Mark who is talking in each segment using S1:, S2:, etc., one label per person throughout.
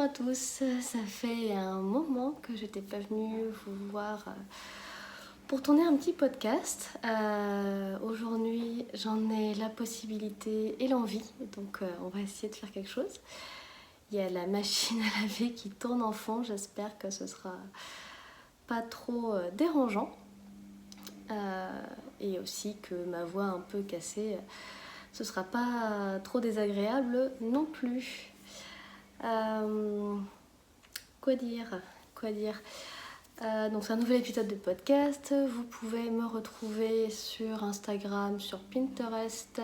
S1: à tous, ça fait un moment que j'étais pas venue vous voir pour tourner un petit podcast. Aujourd'hui j'en ai la possibilité et l'envie, donc on va essayer de faire quelque chose. Il y a la machine à laver qui tourne en fond, j'espère que ce sera pas trop dérangeant. Et aussi que ma voix un peu cassée, ce sera pas trop désagréable non plus. Quoi dire donc c'est un nouvel épisode de podcast. Vous pouvez me retrouver sur Instagram, sur Pinterest,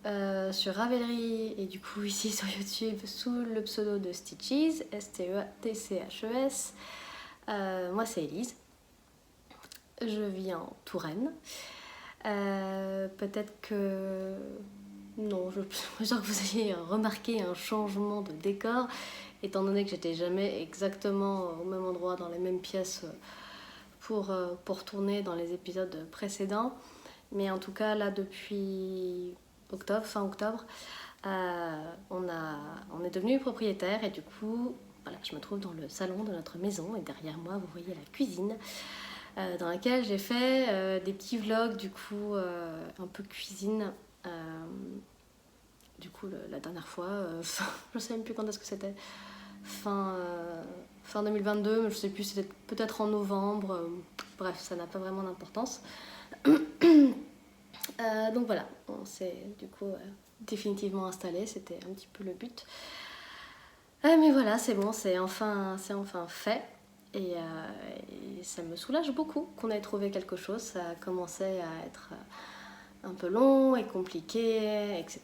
S1: sur Ravelry et du coup ici sur YouTube sous le pseudo de Stitches, S-T-E-A-T-C-H-E-S. Moi c'est Elise, je vis en Touraine. Peut-être que... Non, je suis sûre que vous ayez remarqué un changement de décor, étant donné que j'étais jamais exactement au même endroit, dans les mêmes pièces pour tourner dans les épisodes précédents. Mais en tout cas, là, depuis fin octobre, on est devenu propriétaire et du coup, voilà, je me trouve dans le salon de notre maison et derrière moi, vous voyez la cuisine. Dans laquelle j'ai fait des petits vlogs du coup un peu cuisine du coup la dernière fois je sais même plus quand est-ce que c'était, fin 2022, mais je sais plus, c'était peut-être en novembre, bref, ça n'a pas vraiment d'importance. Donc voilà, on s'est du coup définitivement installé, c'était un petit peu le but. Mais voilà, c'est bon, c'est enfin fait. Et ça me soulage beaucoup qu'on ait trouvé quelque chose. Ça a commencé à être un peu long et compliqué, etc.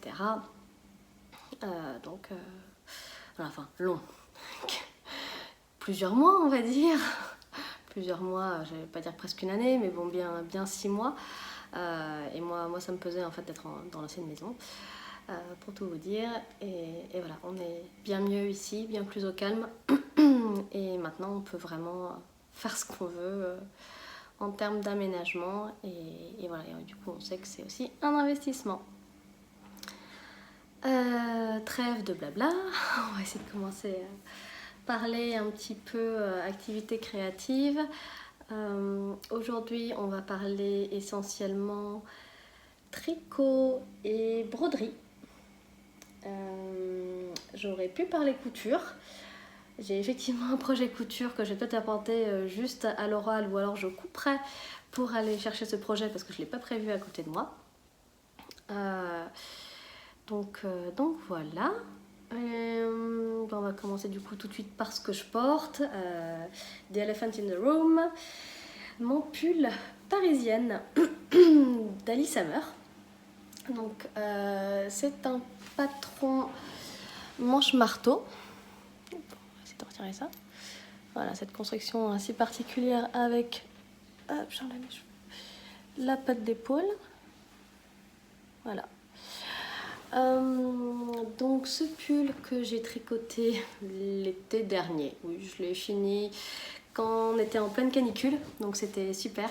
S1: Donc, enfin, long. Plusieurs mois, on va dire. Plusieurs mois, je vais pas dire presque une année, mais bon, bien 6 mois. Et moi, ça me pesait en fait d'être dans l'ancienne maison. Pour tout vous dire, et voilà, on est bien mieux ici, bien plus au calme, et maintenant on peut vraiment faire ce qu'on veut en termes d'aménagement, et voilà, et du coup on sait que c'est aussi un investissement. Trêve de blabla, on va essayer de commencer à parler un petit peu activité créative. Aujourd'hui on va parler essentiellement tricot et broderie. J'aurais pu parler couture. J'ai effectivement un projet couture que je vais peut-être apporter juste à l'oral, ou alors je couperai pour aller chercher ce projet parce que je ne l'ai pas prévu à côté de moi. Donc voilà. On va commencer du coup tout de suite par ce que je porte. The Elephant in the Room. Mon pull parisienne d'Alice Hammer. Donc c'est un patron manche marteau. On va essayer de retirer ça. Voilà, cette construction assez particulière avec la patte d'épaule. Voilà. Donc ce pull que j'ai tricoté l'été dernier, oui, je l'ai fini quand on était en pleine canicule, donc c'était super.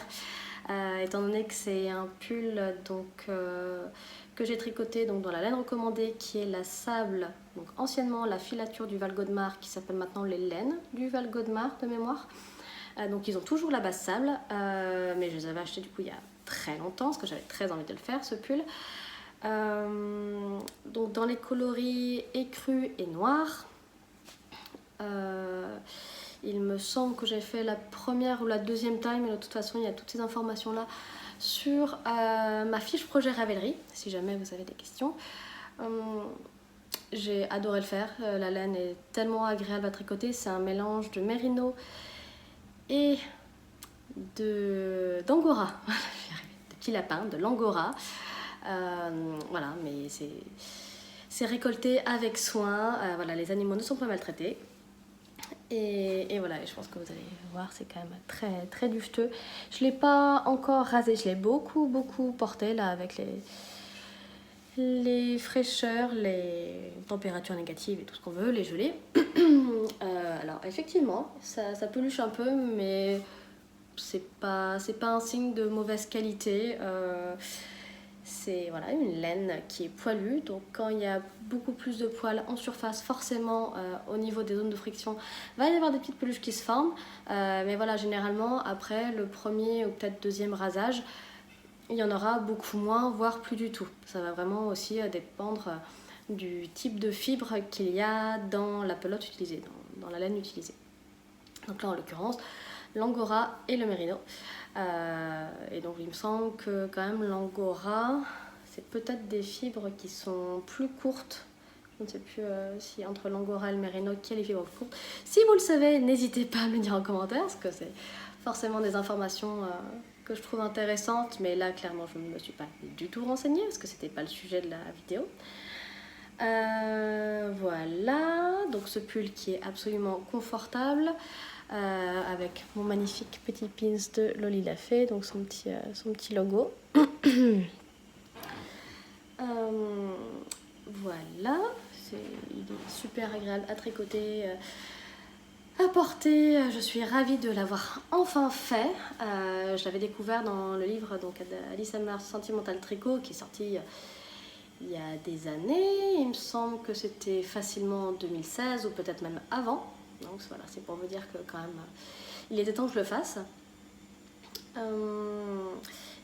S1: Étant donné que c'est un pull que j'ai tricoté donc dans la laine recommandée qui est la sable, donc anciennement la filature du Val-Godemar qui s'appelle maintenant les laines du Val-Godemar de mémoire. Donc ils ont toujours la base sable, mais je les avais achetés du coup il y a très longtemps parce que j'avais très envie de le faire ce pull. Donc dans les coloris écru et noir. Il me semble que j'ai fait la première ou la deuxième taille, mais de toute façon il y a toutes ces informations là sur ma fiche projet Ravelry si jamais vous avez des questions. J'ai adoré le faire, la laine est tellement agréable à tricoter, c'est un mélange de mérino et d'angora, de petits lapins, de l'angora. Voilà, mais c'est récolté avec soin. Voilà, les animaux ne sont pas maltraités. Et voilà, je pense que vous allez voir, c'est quand même très très duveteux. Je ne l'ai pas encore rasé, je l'ai beaucoup porté là avec les fraîcheurs, les températures négatives et tout ce qu'on veut, les gelées. Alors effectivement, ça peluche un peu, mais c'est pas un signe de mauvaise qualité. C'est voilà, une laine qui est poilue, donc quand il y a beaucoup plus de poils en surface, forcément au niveau des zones de friction, il va y avoir des petites peluches qui se forment. Mais voilà, généralement après le premier ou peut-être deuxième rasage, il y en aura beaucoup moins, voire plus du tout. Ça va vraiment aussi dépendre du type de fibre qu'il y a dans la pelote utilisée, dans la laine utilisée. Donc là en l'occurrence, l'angora et le mérino. Et donc il me semble que quand même l'angora, c'est peut-être des fibres qui sont plus courtes. Je ne sais plus si entre l'angora et le mérino, quelle est les fibres plus courtes. Si vous le savez, n'hésitez pas à me le dire en commentaire, parce que c'est forcément des informations que je trouve intéressantes, mais là clairement je ne me suis pas du tout renseignée, parce que c'était pas le sujet de la vidéo. Voilà, donc ce pull qui est absolument confortable. Avec mon magnifique petit pins de Loli Lafay, donc son petit logo. Voilà, il est super agréable à tricoter, à porter. Je suis ravie de l'avoir enfin fait. Je l'avais découvert dans le livre donc, d'Alice Hammer Sentimental Tricot qui est sorti il y a des années. Il me semble que c'était facilement en 2016 ou peut-être même avant. Donc voilà, c'est pour vous dire que quand même, il était temps que je le fasse.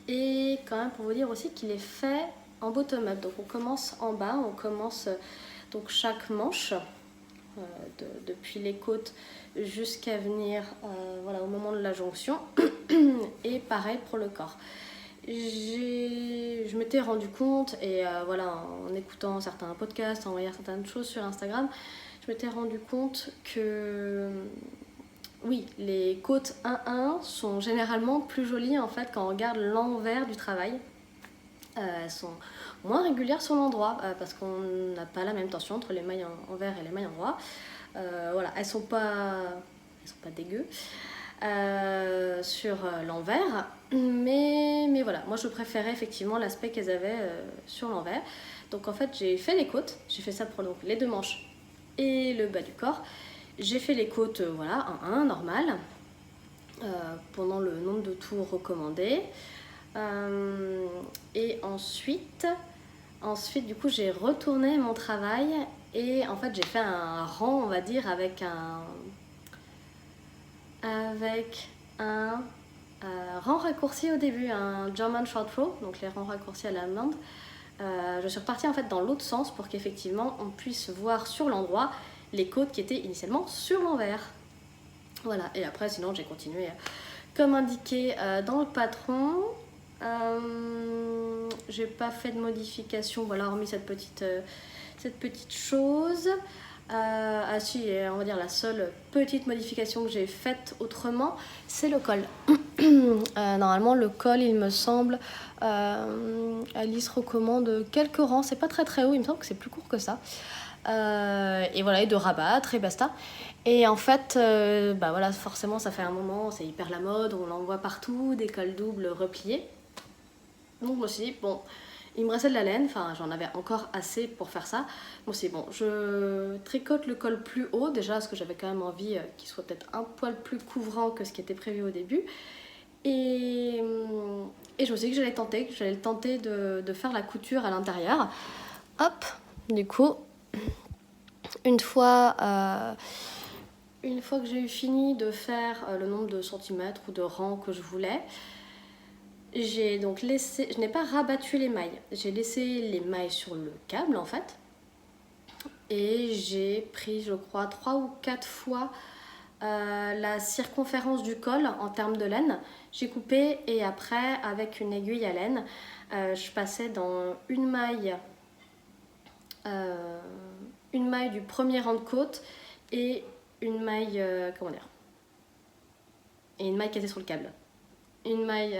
S1: Et quand même pour vous dire aussi qu'il est fait en bottom-up. Donc on commence en bas, on commence donc chaque manche, depuis les côtes jusqu'à venir voilà, au moment de la jonction. Et pareil pour le corps. Je m'étais rendu compte, et voilà, en écoutant certains podcasts, en voyant certaines choses sur Instagram, je m'étais rendu compte que oui, les côtes 1-1 sont généralement plus jolies en fait quand on regarde l'envers du travail. Elles sont moins régulières sur l'endroit parce qu'on n'a pas la même tension entre les mailles en vert et les mailles en droit. Voilà, elles sont pas dégueu sur l'envers, mais voilà, moi je préférais effectivement l'aspect qu'elles avaient sur l'envers. Donc en fait j'ai fait les côtes, j'ai fait ça pour donc, les deux manches et le bas du corps. J'ai fait les côtes voilà, 1-1 normal pendant le nombre de tours recommandé. Et ensuite du coup j'ai retourné mon travail et en fait j'ai fait un rang on va dire avec un rang raccourci au début, un German short row, donc les rangs raccourcis à l'allemande. Je suis repartie en fait dans l'autre sens pour qu'effectivement on puisse voir sur l'endroit les côtes qui étaient initialement sur l'envers. Voilà, et après sinon j'ai continué comme indiqué dans le patron. J'ai pas fait de modification, voilà, hormis cette petite chose. Ah si, on va dire la seule petite modification que j'ai faite autrement, c'est le col. Normalement le col il me semble, Alice recommande quelques rangs, c'est pas très haut, il me semble que c'est plus court que ça. Et voilà, et de rabattre et basta. Et en fait, bah voilà, forcément ça fait un moment, c'est hyper la mode, on l'en voit partout, des cols doubles repliés. Donc je me suis dit, bon, il me restait de la laine, enfin j'en avais encore assez pour faire ça. Bon c'est bon, je tricote le col plus haut déjà parce que j'avais quand même envie qu'il soit peut-être un poil plus couvrant que ce qui était prévu au début. Et je me suis dit que j'allais le tenter de faire la couture à l'intérieur. Hop, du coup, une fois que j'ai eu fini de faire le nombre de centimètres ou de rangs que je voulais, j'ai donc laissé, je n'ai pas rabattu les mailles, j'ai laissé les mailles sur le câble en fait, et j'ai pris je crois 3 ou 4 fois la circonférence du col en termes de laine. J'ai coupé et après avec une aiguille à laine, je passais dans une maille du premier rang de côte et une maille et une maille qui était sur le câble, une maille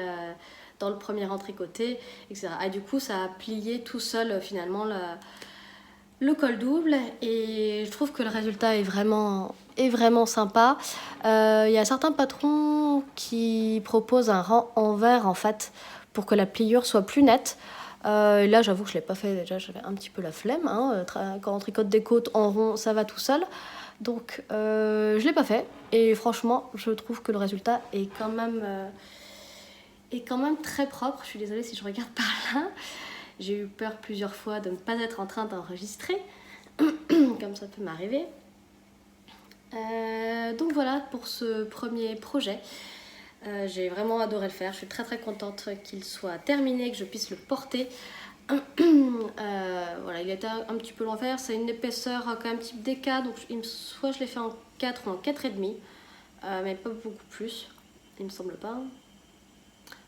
S1: dans le premier rang tricoté, etc. Et du coup ça a plié tout seul finalement le col double, et je trouve que le résultat est vraiment sympa. Il y a certains patrons qui proposent un rang envers en fait pour que la pliure soit plus nette. Là j'avoue que je ne l'ai pas fait, déjà j'avais un petit peu la flemme, hein. Quand on tricote des côtes en rond ça va tout seul, donc je ne l'ai pas fait, et franchement je trouve que le résultat est quand même très propre. Je suis désolée si je regarde par là. J'ai eu peur plusieurs fois de ne pas être en train d'enregistrer, comme ça peut m'arriver. Donc voilà pour ce premier projet. J'ai vraiment adoré le faire, je suis très très contente qu'il soit terminé, que je puisse le porter. Voilà, il était un petit peu long à faire, c'est une épaisseur quand même type DK, donc soit je l'ai fait en 4 ou en 4,5, mais pas beaucoup plus, il me semble pas.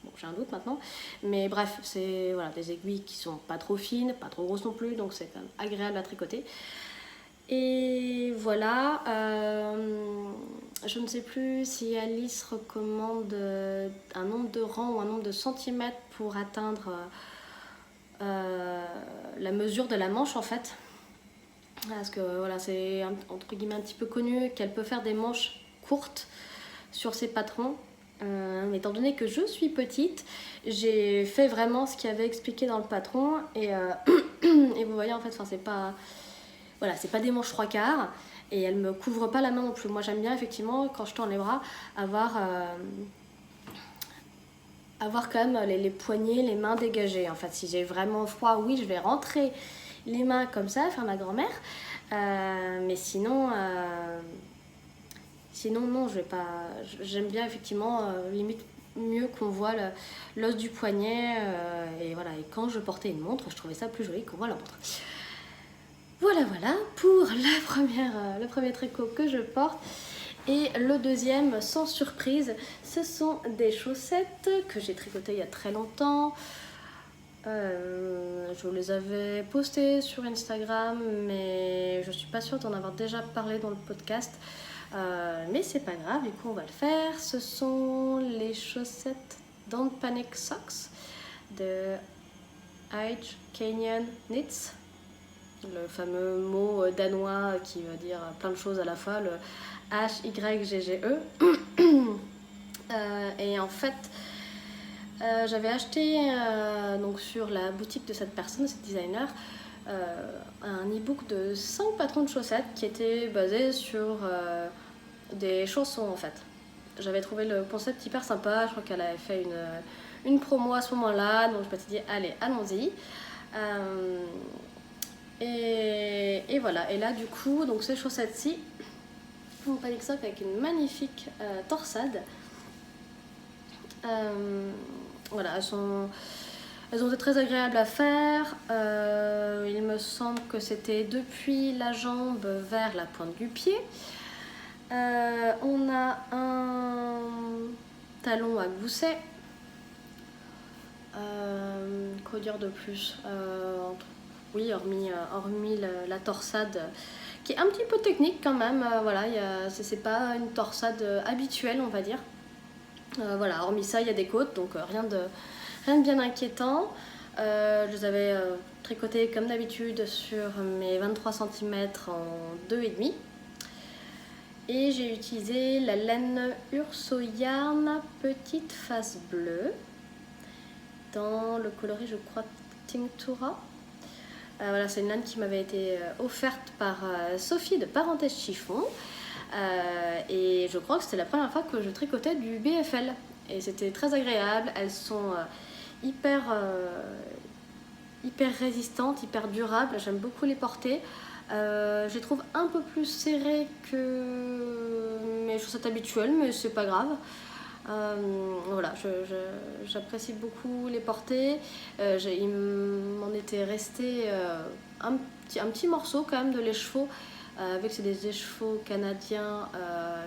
S1: Bon, j'ai un doute maintenant, mais bref, c'est voilà, des aiguilles qui sont pas trop fines, pas trop grosses non plus, donc c'est quand même agréable à tricoter. Et voilà, je ne sais plus si Alice recommande un nombre de rangs ou un nombre de centimètres pour atteindre la mesure de la manche en fait. Parce que voilà, c'est entre guillemets un petit peu connu qu'elle peut faire des manches courtes sur ses patrons. Mais étant donné que je suis petite, j'ai fait vraiment ce qu'il y avait expliqué dans le patron et, et vous voyez en fait, c'est pas... Voilà, c'est pas des manches 3/4 et elle me couvre pas la main non plus. Moi j'aime bien effectivement quand je tends les bras avoir quand même les poignets, les mains dégagées. En fait, si j'ai vraiment froid, oui, je vais rentrer les mains comme ça, faire ma grand-mère. Mais sinon, non, je vais pas. J'aime bien effectivement limite mieux qu'on voit l'os du poignet et voilà. Et quand je portais une montre, je trouvais ça plus joli qu'on voit la montre. Voilà pour le premier tricot que je porte. Et le deuxième, sans surprise, ce sont des chaussettes que j'ai tricotées il y a très longtemps. Je les avais postées sur Instagram, mais je suis pas sûre d'en avoir déjà parlé dans le podcast. Mais c'est pas grave, du coup on va le faire. Ce sont les chaussettes Don't Panic Socks de H. Canyon Knits. Le fameux mot danois qui veut dire plein de choses à la fois, le H-Y-G-G-E. Et en fait, j'avais acheté donc sur la boutique de cette personne, cette designer, un e-book de 5 patrons de chaussettes qui était basé sur des chaussons en fait. J'avais trouvé le concept hyper sympa, je crois qu'elle avait fait une promo à ce moment-là, donc je me suis dit allez, allons-y. Et voilà, et là du coup, donc ces chaussettes-ci, on panique sock avec une magnifique torsade. Voilà, elles ont été très agréables à faire. Il me semble que c'était depuis la jambe vers la pointe du pied. On a un talon à gousset. Quoi dire de plus oui, hormis la torsade qui est un petit peu technique quand même. Voilà, c'est pas une torsade habituelle, on va dire. Voilà, hormis ça, il y a des côtes, donc rien de bien inquiétant. Je les avais tricotées comme d'habitude sur mes 23 cm en 2,5. Et j'ai utilisé la laine Urso Yarn Petite Face Bleue dans le coloris, je crois, Tinctura. Voilà, c'est une laine qui m'avait été offerte par Sophie de Parenthèse Chiffon. Et je crois que c'était la première fois que je tricotais du BFL. Et c'était très agréable. Elles sont hyper résistantes, hyper durables. J'aime beaucoup les porter. Je les trouve un peu plus serrées que mes chaussettes habituelles, mais c'est pas grave. Voilà, j'apprécie beaucoup les porter. Il m'en était resté un petit morceau quand même de l'écheveau. Avec c'est des écheveaux canadiens,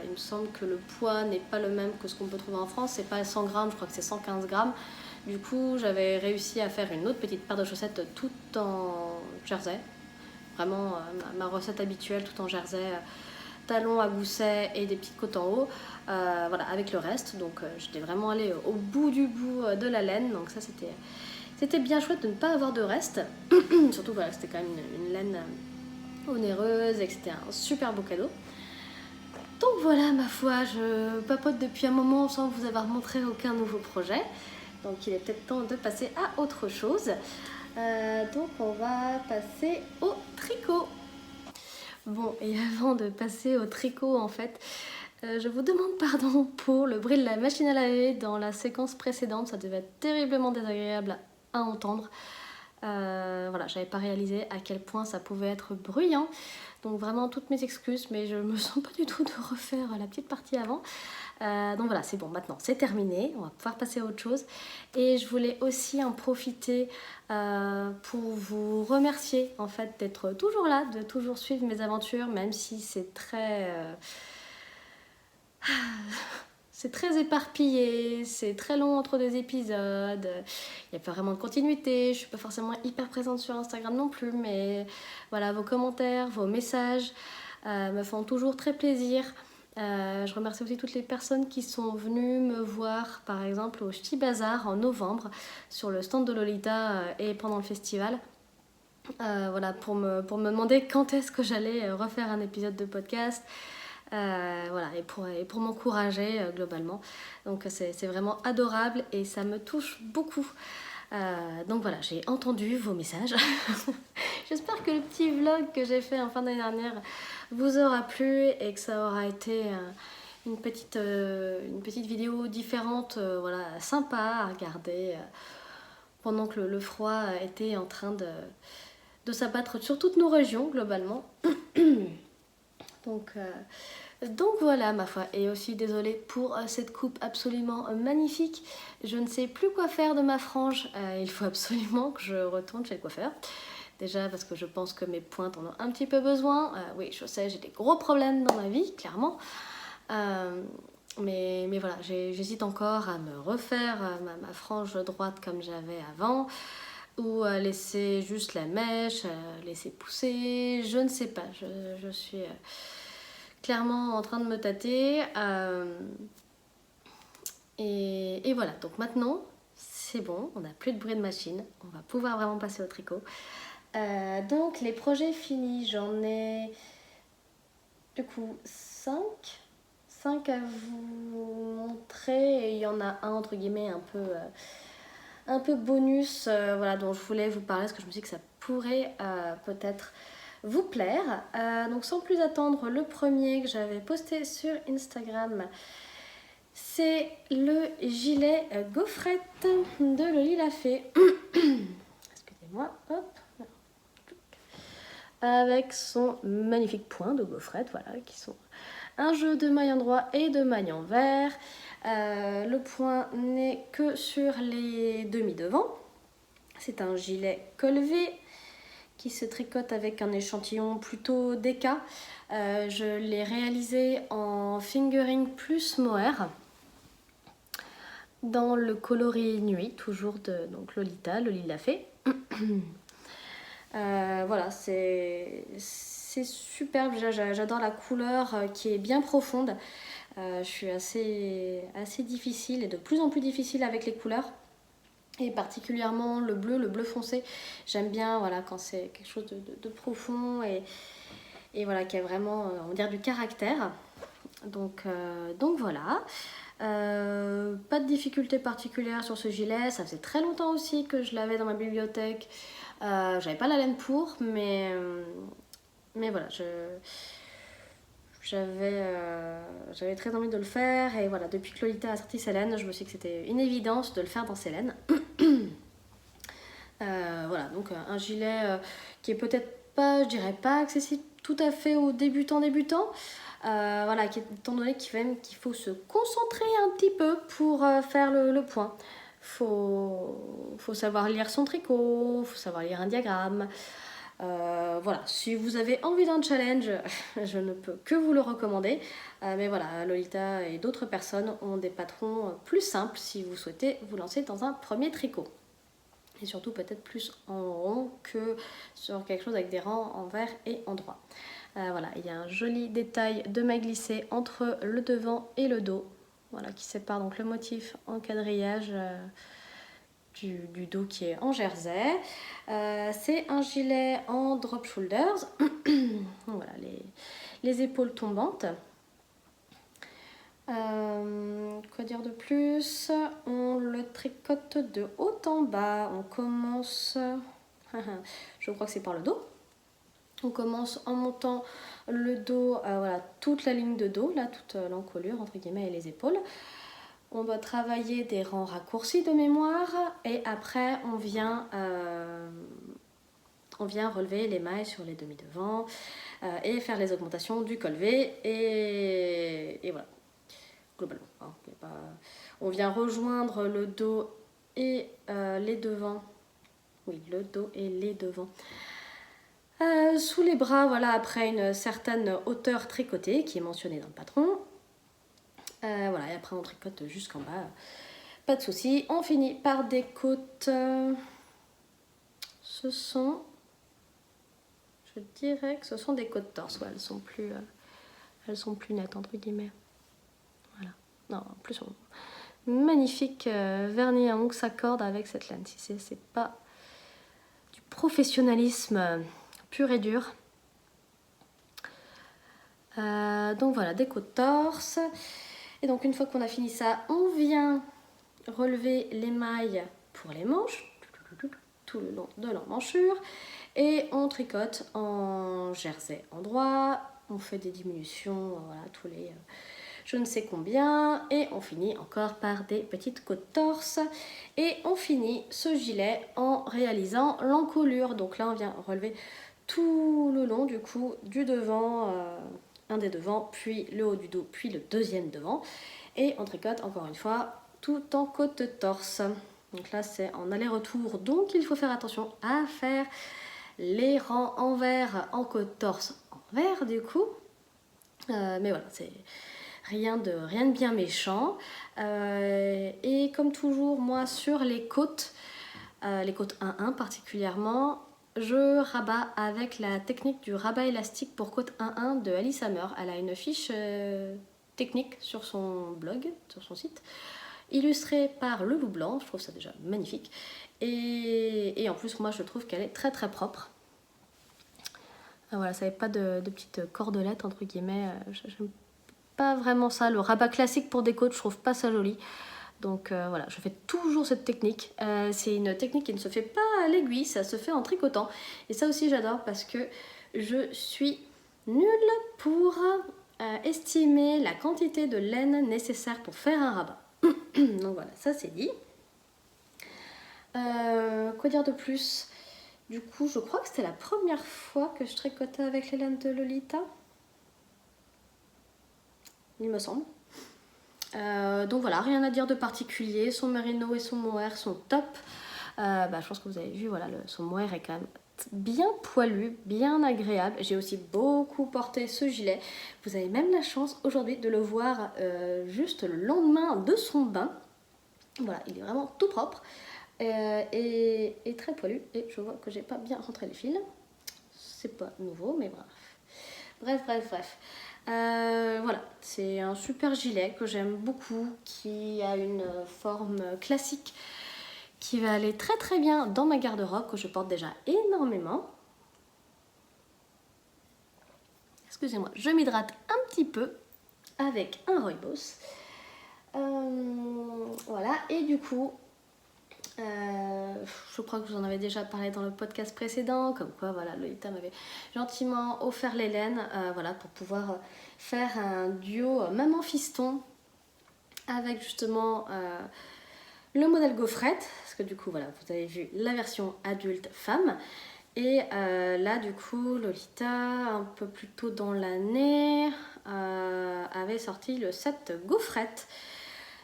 S1: il me semble que le poids n'est pas le même que ce qu'on peut trouver en France. C'est pas 100 grammes, je crois que c'est 115 grammes. Du coup, j'avais réussi à faire une autre petite paire de chaussettes tout en jersey. Vraiment ma recette habituelle, tout en jersey. Talons à gousset et des petites côtes en haut, voilà, avec le reste. Donc j'étais vraiment allée au bout du bout de la laine. Donc ça, c'était bien chouette de ne pas avoir de reste. Surtout, voilà, c'était quand même une laine onéreuse et que c'était un super beau cadeau. Donc voilà, ma foi, je papote depuis un moment sans vous avoir montré aucun nouveau projet. Donc il est peut-être temps de passer à autre chose. Donc on va passer au tricot. Bon, et avant de passer au tricot, en fait, je vous demande pardon pour le bruit de la machine à laver dans la séquence précédente. Ça devait être terriblement désagréable à entendre. Voilà, j'avais pas réalisé à quel point ça pouvait être bruyant. Donc vraiment toutes mes excuses, mais je me sens pas du tout de refaire la petite partie avant. Donc voilà, c'est bon, maintenant c'est terminé, on va pouvoir passer à autre chose. Et je voulais aussi en profiter pour vous remercier en fait d'être toujours là, de toujours suivre mes aventures, même si c'est c'est très éparpillé, c'est très long entre deux épisodes, il n'y a pas vraiment de continuité, je suis pas forcément hyper présente sur Instagram non plus, mais voilà, vos commentaires, vos messages me font toujours très plaisir. Je remercie aussi toutes les personnes qui sont venues me voir, par exemple au Ch'ti Bazar en novembre, sur le stand de Lolita et pendant le festival. Voilà, pour me demander quand est-ce que j'allais refaire un épisode de podcast. Voilà, et pour m'encourager globalement. Donc c'est vraiment adorable et ça me touche beaucoup. Donc voilà, j'ai entendu vos messages. J'espère que le petit vlog que j'ai fait en fin d'année dernière vous aura plu et que ça aura été une petite vidéo différente, voilà, sympa à regarder pendant que le froid était en train de s'abattre sur toutes nos régions globalement. Donc voilà ma foi, et aussi désolée pour cette coupe absolument magnifique. Je ne sais plus quoi faire de ma frange, il faut absolument que je retourne chez le coiffeur. Déjà parce que je pense que mes pointes en ont un petit peu besoin. Oui, je sais, j'ai des gros problèmes dans ma vie, clairement. Mais voilà, j'hésite encore à me refaire ma frange droite comme j'avais avant, ou à laisser juste la mèche, laisser pousser, je ne sais pas. Je suis clairement en train de me tâter. Et voilà, donc maintenant, c'est bon, on n'a plus de bruit de machine, on va pouvoir vraiment passer au tricot. Donc les projets finis, j'en ai du coup 5 à vous montrer, et il y en a un entre guillemets un peu bonus, voilà, dont je voulais vous parler parce que je me suis dit que ça pourrait peut-être vous plaire. Donc sans plus attendre, le premier que j'avais posté sur Instagram, c'est le gilet gaufrette de Loli la Fée. Excusez-moi, hop. Avec son magnifique point de gaufrette, voilà, qui sont un jeu de maille endroit et de maille envers. Le point n'est que sur les demi-devants. C'est un gilet col V qui se tricote avec un échantillon plutôt déca. Je l'ai réalisé en fingering plus mohair dans le coloris nuit, toujours de donc Lolita, Loli l'a fait. Voilà, c'est superbe. J'adore la couleur qui est bien profonde. Je suis assez difficile et de plus en plus difficile avec les couleurs. Et particulièrement le bleu foncé. J'aime bien, voilà, quand c'est quelque chose de profond et voilà, qui a vraiment, on va dire, du caractère. Donc voilà. Pas de difficulté particulière sur ce gilet. Ça faisait très longtemps aussi que je l'avais dans ma bibliothèque. J'avais pas la laine pour, mais voilà, j'avais très envie de le faire, et voilà, depuis que Lolita a sorti ses laines, je me suis dit que c'était une évidence de le faire dans ses laines. Voilà, donc un gilet qui est peut-être pas, je dirais pas accessible tout à fait aux débutants. Voilà, étant donné qu'il faut se concentrer un petit peu pour faire le point. Faut savoir lire son tricot, faut savoir lire un diagramme. Voilà, si vous avez envie d'un challenge, je ne peux que vous le recommander. Mais voilà, Lolita et d'autres personnes ont des patrons plus simples si vous souhaitez vous lancer dans un premier tricot. Et surtout peut-être plus en rond que sur quelque chose avec des rangs en vert et en droit. Voilà, il y a un joli détail de maille glissée entre le devant et le dos. Voilà, qui sépare donc le motif en quadrillage du dos qui est en jersey. C'est un gilet en drop shoulders. Voilà, les épaules tombantes. Quoi dire de plus? On le tricote de haut en bas. On commence, je crois que c'est par le dos. On commence en montant le dos, voilà, toute la ligne de dos, là, toute l'encolure entre guillemets et les épaules. on doit travailler des rangs raccourcis de mémoire et après on vient relever les mailles sur les demi-devants et faire les augmentations du col V et voilà, globalement. Hein, on vient rejoindre le dos et les devants, oui, le dos et les devants. Sous les bras, voilà, après une certaine hauteur tricotée qui est mentionnée dans le patron. Voilà, et après on tricote jusqu'en bas, pas de souci. On finit par des côtes, je dirais que ce sont des côtes torse, ouais, elles sont plus nettes entre guillemets. Voilà, non, en plus magnifique vernis à ongles s'accorde avec cette laine, si c'est pas du professionnalisme pur et dur. Donc voilà, des côtes torse. Et donc une fois qu'on a fini ça, on vient relever les mailles pour les manches, tout le long de l'emmanchure. Et on tricote en jersey endroit, on fait des diminutions, voilà, tous les je ne sais combien. Et on finit encore par des petites côtes torse. Et on finit ce gilet en réalisant l'encolure. Donc là on vient relever tout le long du coup du devant, un des devants, puis le haut du dos, puis le deuxième devant. Et on tricote encore une fois tout en côte torse. Donc là c'est en aller-retour, donc il faut faire attention à faire les rangs envers en côte torse envers du coup. Mais voilà, c'est rien de bien méchant. Et comme toujours, moi sur les côtes 1-1 particulièrement, je rabats avec la technique du rabat élastique pour côte 1-1 de Alice Hammer. Elle a une fiche technique sur son blog, sur son site, illustrée par le loup blanc. Je trouve ça déjà magnifique. Et en plus, moi, je trouve qu'elle est très très propre. Voilà, ça n'avait pas de petites cordelettes, entre guillemets. J'aime pas vraiment ça. Le rabat classique pour des côtes, je trouve pas ça joli. Donc voilà, je fais toujours cette technique. C'est une technique qui ne se fait pas à l'aiguille, ça se fait en tricotant. Et ça aussi j'adore parce que je suis nulle pour estimer la quantité de laine nécessaire pour faire un rabat. Donc voilà, ça c'est dit. Quoi dire de plus? Du coup, je crois que c'était la première fois que je tricotais avec les laines de Lolita. Il me semble. Donc voilà, rien à dire de particulier. Son merino et son mohair sont top. Je pense que vous avez vu, voilà, son mohair est quand même bien poilu, bien agréable. J'ai aussi beaucoup porté ce gilet. Vous avez même la chance aujourd'hui de le voir juste le lendemain de son bain. Voilà, il est vraiment tout propre et très poilu. Et je vois que j'ai pas bien rentré les fils. C'est pas nouveau, mais bref. Voilà, c'est un super gilet que j'aime beaucoup, qui a une forme classique, qui va aller très très bien dans ma garde-robe, que je porte déjà énormément. Excusez-moi, je m'hydrate un petit peu avec un rooibos. Voilà, et du coup, je crois que je vous en avais déjà parlé dans le podcast précédent, comme quoi voilà, Lolita m'avait gentiment offert les laines, voilà, pour pouvoir faire un duo maman-fiston avec justement le modèle gaufrette, parce que du coup voilà, vous avez vu la version adulte femme, et là du coup Lolita un peu plus tôt dans l'année avait sorti le set gaufrette.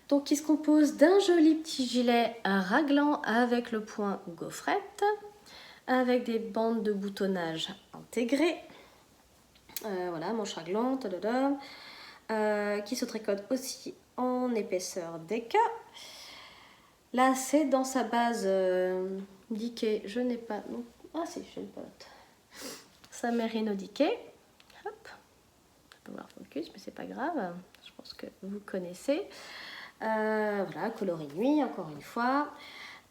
S1: Donc qui se compose d'un joli petit gilet raglant avec le point gaufrette, avec des bandes de boutonnage intégrées, voilà, manche raglante, qui se tricote aussi en épaisseur d'éca. Là c'est dans sa base diquée, je n'ai pas, non, ah si, j'ai le pote, sa merino diquée, hop, on peut voir focus mais c'est pas grave, je pense que vous connaissez. Voilà, coloris nuit encore une fois.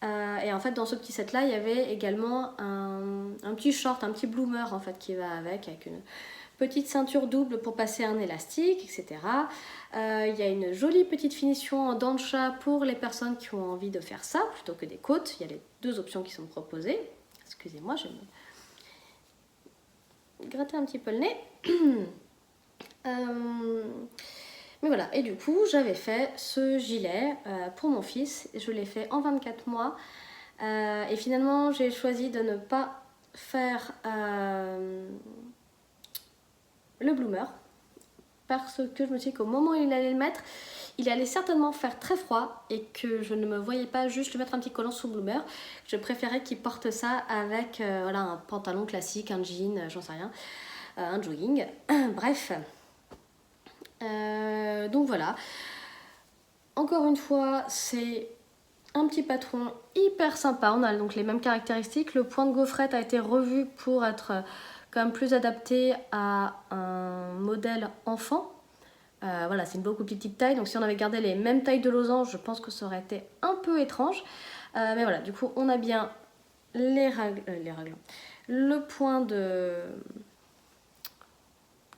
S1: Et en fait dans ce petit set là il y avait également un petit short, un petit bloomer en fait qui va avec une petite ceinture double pour passer un élastique, etc. Il y a une jolie petite finition en dents de chat pour les personnes qui ont envie de faire ça plutôt que des côtes. Il y a les deux options qui sont proposées. Excusez-moi, je vais me gratter un petit peu le nez. Mais voilà, et du coup j'avais fait ce gilet pour mon fils, je l'ai fait en 24 mois et finalement j'ai choisi de ne pas faire le bloomer parce que je me suis dit qu'au moment où il allait le mettre, il allait certainement faire très froid et que je ne me voyais pas juste lui mettre un petit collant sous bloomer. Je préférais qu'il porte ça avec voilà, un pantalon classique, un jean, j'en sais rien, un jogging, bref. Donc voilà. Encore une fois, c'est un petit patron hyper sympa. On a donc les mêmes caractéristiques. Le point de gaufrette a été revu pour être quand même plus adapté à un modèle enfant. Voilà, c'est une beaucoup plus petite taille. Donc si on avait gardé les mêmes tailles de losange, je pense que ça aurait été un peu étrange. Mais voilà, du coup, on a bien les raglan. Le point de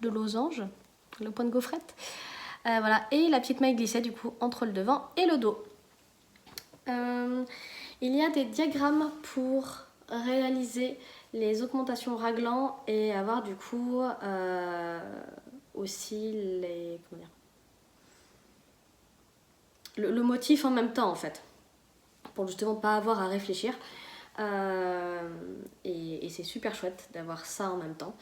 S1: losange, le point de gaufrette. Voilà, et la petite maille glissée du coup entre le devant et le dos. Il y a des diagrammes pour réaliser les augmentations raglan et avoir du coup aussi les comment dire, le motif en même temps en fait, pour justement pas avoir à réfléchir. Et c'est super chouette d'avoir ça en même temps.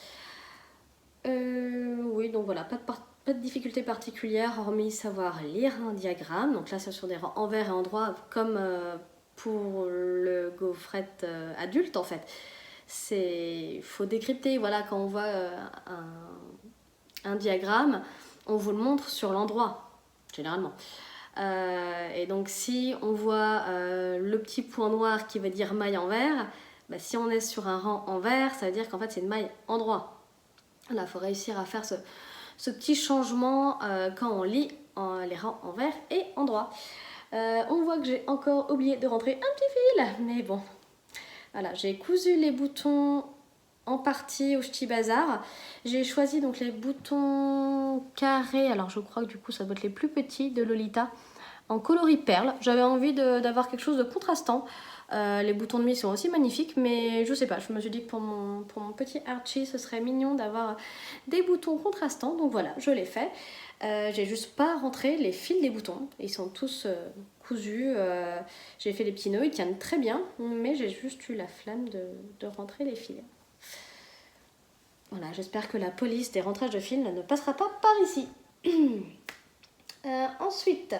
S1: Oui, donc voilà, pas de difficulté particulière hormis savoir lire un diagramme. Donc là, c'est sur des rangs envers et endroits comme pour le gaufrette adulte en fait. Faut décrypter, voilà, quand on voit un diagramme, on vous le montre sur l'endroit, généralement. Et donc si on voit le petit point noir qui veut dire maille envers, bah, si on est sur un rang envers, ça veut dire qu'en fait c'est une maille endroit. Là, il faut réussir à faire ce petit changement quand on lit les rangs envers et endroit. On voit que j'ai encore oublié de rentrer un petit fil, mais bon. Voilà, j'ai cousu les boutons en partie au Ch'ti Bazar. J'ai choisi donc les boutons carrés, alors je crois que du coup ça doit être les plus petits de Lolita, en coloris perle. J'avais envie d'avoir quelque chose de contrastant. Les boutons de nuit sont aussi magnifiques, mais je sais pas, je me suis dit que pour mon petit Archie, ce serait mignon d'avoir des boutons contrastants. Donc voilà, je l'ai fait. J'ai juste pas rentré les fils des boutons. Ils sont tous cousus. J'ai fait les petits nœuds, ils tiennent très bien, mais j'ai juste eu la flemme de rentrer les fils. Voilà, j'espère que la police des rentrages de fils ne passera pas par ici. Ensuite,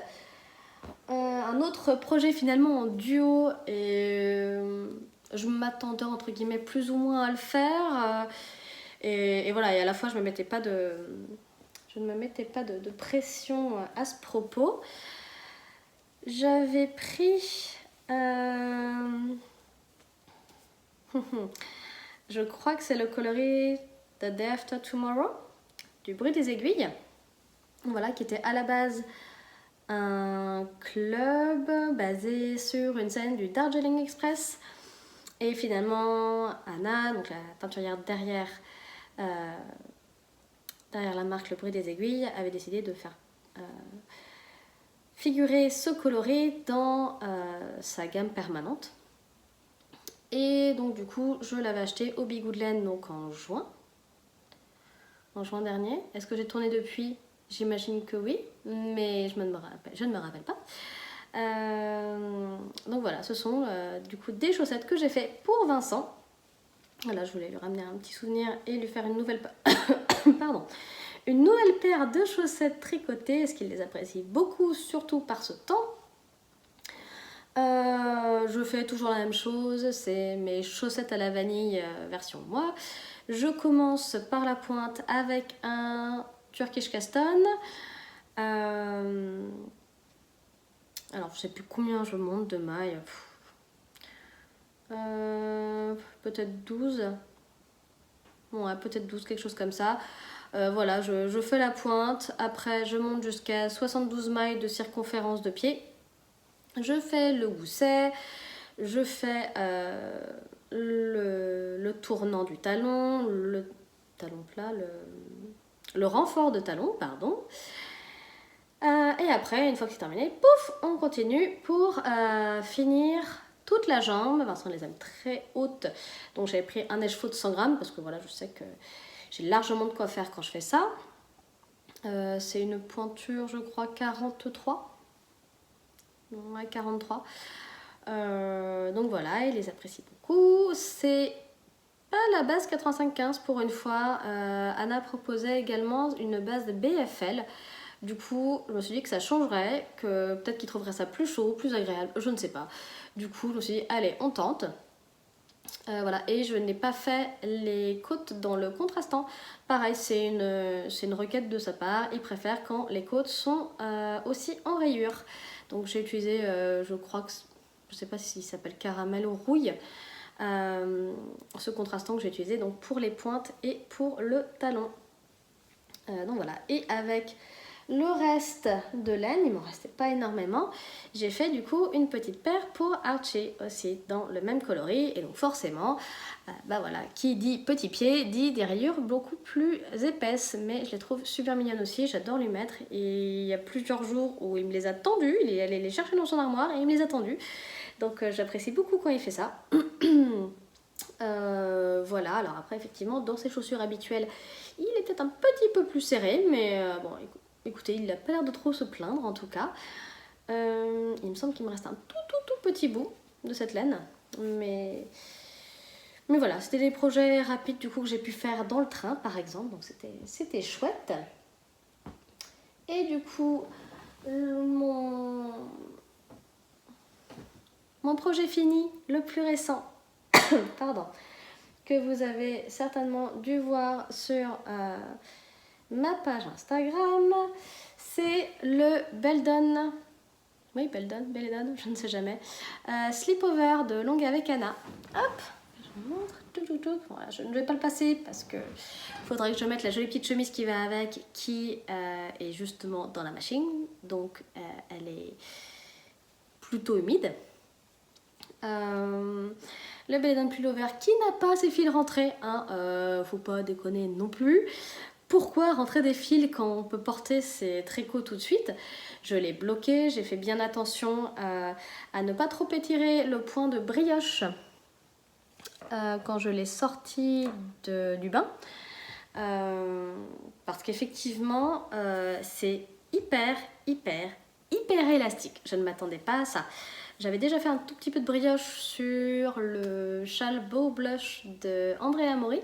S1: un autre projet finalement en duo, et je m'attendais entre guillemets plus ou moins à le faire. Et voilà, et à la fois je ne me mettais pas de pression à ce propos. J'avais pris... je crois que c'est le coloris The Day After Tomorrow, du bruit des aiguilles. Voilà, qui était à la base un club basé sur une scène du Darjeeling Express. Et finalement, Anna, donc la teinturière derrière la marque Le Bruit des Aiguilles, avait décidé de faire figurer ce coloris dans sa gamme permanente. Et donc du coup, je l'avais acheté au Bigoudlen donc en juin dernier. Est-ce que j'ai tourné depuis? J'imagine que oui, mais je ne me rappelle pas. Donc voilà, ce sont du coup des chaussettes que j'ai fait pour Vincent. Voilà, je voulais lui ramener un petit souvenir et lui faire une nouvelle paire de chaussettes tricotées, parce qu'il les apprécie beaucoup, surtout par ce temps. Je fais toujours la même chose, c'est mes chaussettes à la vanille version moi. Je commence par la pointe avec un Turkish Caston. Alors je sais plus combien je monte de mailles. Peut-être 12. Ouais, peut-être 12, quelque chose comme ça. Voilà, je fais la pointe. Après, je monte jusqu'à 72 mailles de circonférence de pied. Je fais le gousset. Je fais le tournant du talon, le talon plat, le renfort de talon, pardon. Et après, une fois que c'est terminé, pouf, on continue pour finir toute la jambe. Vincent les aime très hautes, donc j'avais pris un écheveau de 100 grammes parce que voilà, je sais que j'ai largement de quoi faire quand je fais ça. C'est une pointure, je crois, 43. Ouais, 43. Donc voilà, il les apprécie beaucoup. C'est pas la base 85-15 pour une fois. Anna proposait également une base de BFL. Du coup, je me suis dit que ça changerait, que peut-être qu'il trouverait ça plus chaud, plus agréable, je ne sais pas. Du coup, je me suis dit, allez, on tente. Voilà, et je n'ai pas fait les côtes dans le contrastant. Pareil, c'est une requête de sa part. Il préfère quand les côtes sont aussi en rayure. Donc j'ai utilisé, je crois que, je ne sais pas s'il s'appelle caramel ou rouille, ce contrastant que j'ai utilisé donc pour les pointes et pour le talon. Donc voilà, et avec le reste de laine, il m'en restait pas énormément, j'ai fait du coup une petite paire pour Archie aussi dans le même coloris, et donc forcément, bah voilà, qui dit petit pied dit des rayures beaucoup plus épaisses, mais je les trouve super mignonnes aussi, j'adore lui mettre, et il y a plusieurs jours où il me les a tendues, il est allé les chercher dans son armoire et il me les a tendues, donc j'apprécie beaucoup quand il fait ça. Voilà, alors après effectivement dans ses chaussures habituelles il est peut-être un petit peu plus serré, mais bon écoutez, il n'a pas l'air de trop se plaindre en tout cas. Il me semble qu'il me reste un tout petit bout de cette laine, mais voilà, c'était des projets rapides du coup que j'ai pu faire dans le train par exemple, donc c'était chouette. Et du coup mon projet fini, le plus récent, pardon, que vous avez certainement dû voir sur ma page Instagram, c'est le Beldon, oui Beldon, je ne sais jamais, Slipover de Longue avec Anna. Hop, je vous montre, voilà, je ne vais pas le passer parce que faudrait que je mette la jolie petite chemise qui va avec, qui est justement dans la machine, donc elle est plutôt humide. Le Beldon Pullover qui n'a pas ses fils rentrés, hein, faut pas déconner non plus. Pourquoi rentrer des fils quand on peut porter ses tricots tout de suite? Je l'ai bloqué, j'ai fait bien attention à ne pas trop étirer le point de brioche quand je l'ai sorti du bain. Parce qu'effectivement, c'est hyper élastique. Je ne m'attendais pas à ça. J'avais déjà fait un tout petit peu de brioche sur le châle Beau Blush de Andrea Mori,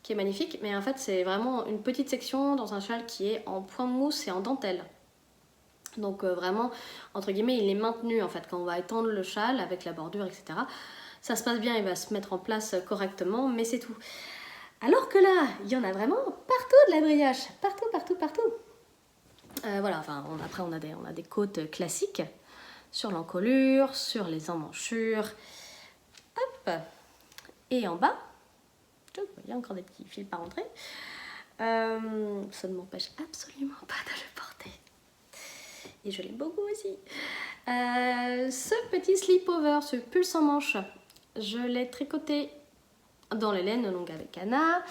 S1: qui est magnifique, mais en fait c'est vraiment une petite section dans un châle qui est en point mousse et en dentelle. Donc vraiment, entre guillemets, il est maintenu en fait quand on va étendre le châle avec la bordure, etc. Ça se passe bien, il va se mettre en place correctement, mais c'est tout. Alors que là, il y en a vraiment partout de la brioche, partout. Voilà, enfin après on a des côtes classiques sur l'encolure, sur les emmanchures, hop, et en bas, il y a encore des petits fils par rentrer. Ça ne m'empêche absolument pas de le porter. Et je l'aime beaucoup aussi. Ce petit slipover, ce pull sans manche, je l'ai tricoté dans les laines longues avec Anna.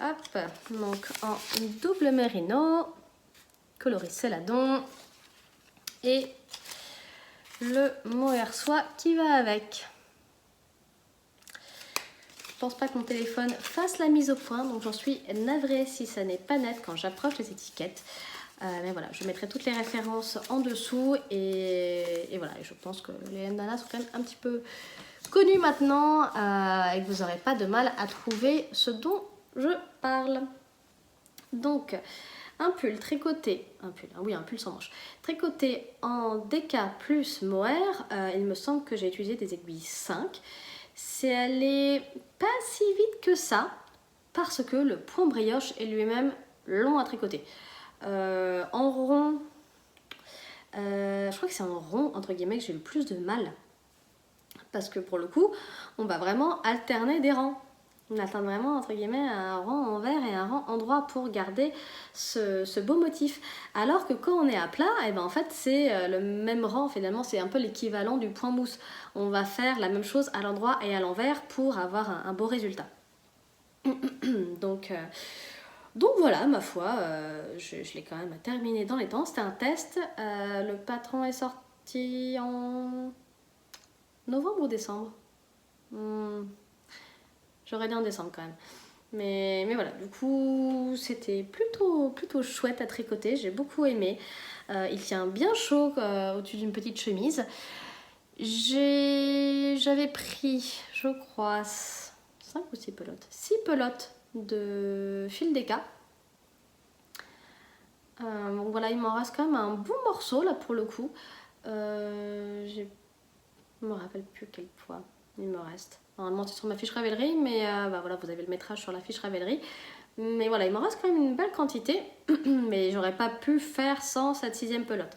S1: Hop, donc en double mérino, coloris céladon, et le mohair soie qui va avec. Je pense pas que mon téléphone fasse la mise au point, donc j'en suis navrée si ça n'est pas net quand j'approche les étiquettes. Mais voilà, je mettrai toutes les références en dessous, et voilà, et je pense que les laines d'Anna sont quand même un petit peu connues maintenant, et que vous n'aurez pas de mal à trouver ce dont je parle. Donc un pull tricoté, un pull sans manche, tricoté en DK plus mohair. Il me semble que j'ai utilisé des aiguilles 5. C'est allé pas si vite que ça, parce que le point brioche est lui-même long à tricoter. En rond, je crois que c'est en rond entre guillemets que j'ai le plus de mal, parce que pour le coup on va vraiment alterner des rangs. On alterne vraiment entre guillemets un rang envers et un rang endroit pour garder ce beau motif, alors que quand on est à plat, et ben en fait c'est le même rang, finalement c'est un peu l'équivalent du point mousse. On va faire la même chose à l'endroit et à l'envers pour avoir un beau résultat. Donc voilà, ma foi, je l'ai quand même terminé dans les temps. C'était un test. Le patron est sorti en novembre ou décembre, j'aurais dit en décembre quand même. Mais voilà, du coup, c'était plutôt chouette à tricoter, j'ai beaucoup aimé. Il tient bien chaud au-dessus d'une petite chemise. J'avais pris, je crois, 5 ou 6 pelotes. 6 pelotes de fil DK. Donc voilà, il m'en reste quand même un bon morceau là pour le coup. Je me rappelle plus quel poids il me reste. Normalement c'est sur ma fiche Ravelry, mais bah voilà, vous avez le métrage sur la fiche Ravelry. Mais voilà, il m'en reste quand même une belle quantité, mais j'aurais pas pu faire sans cette 6e pelote.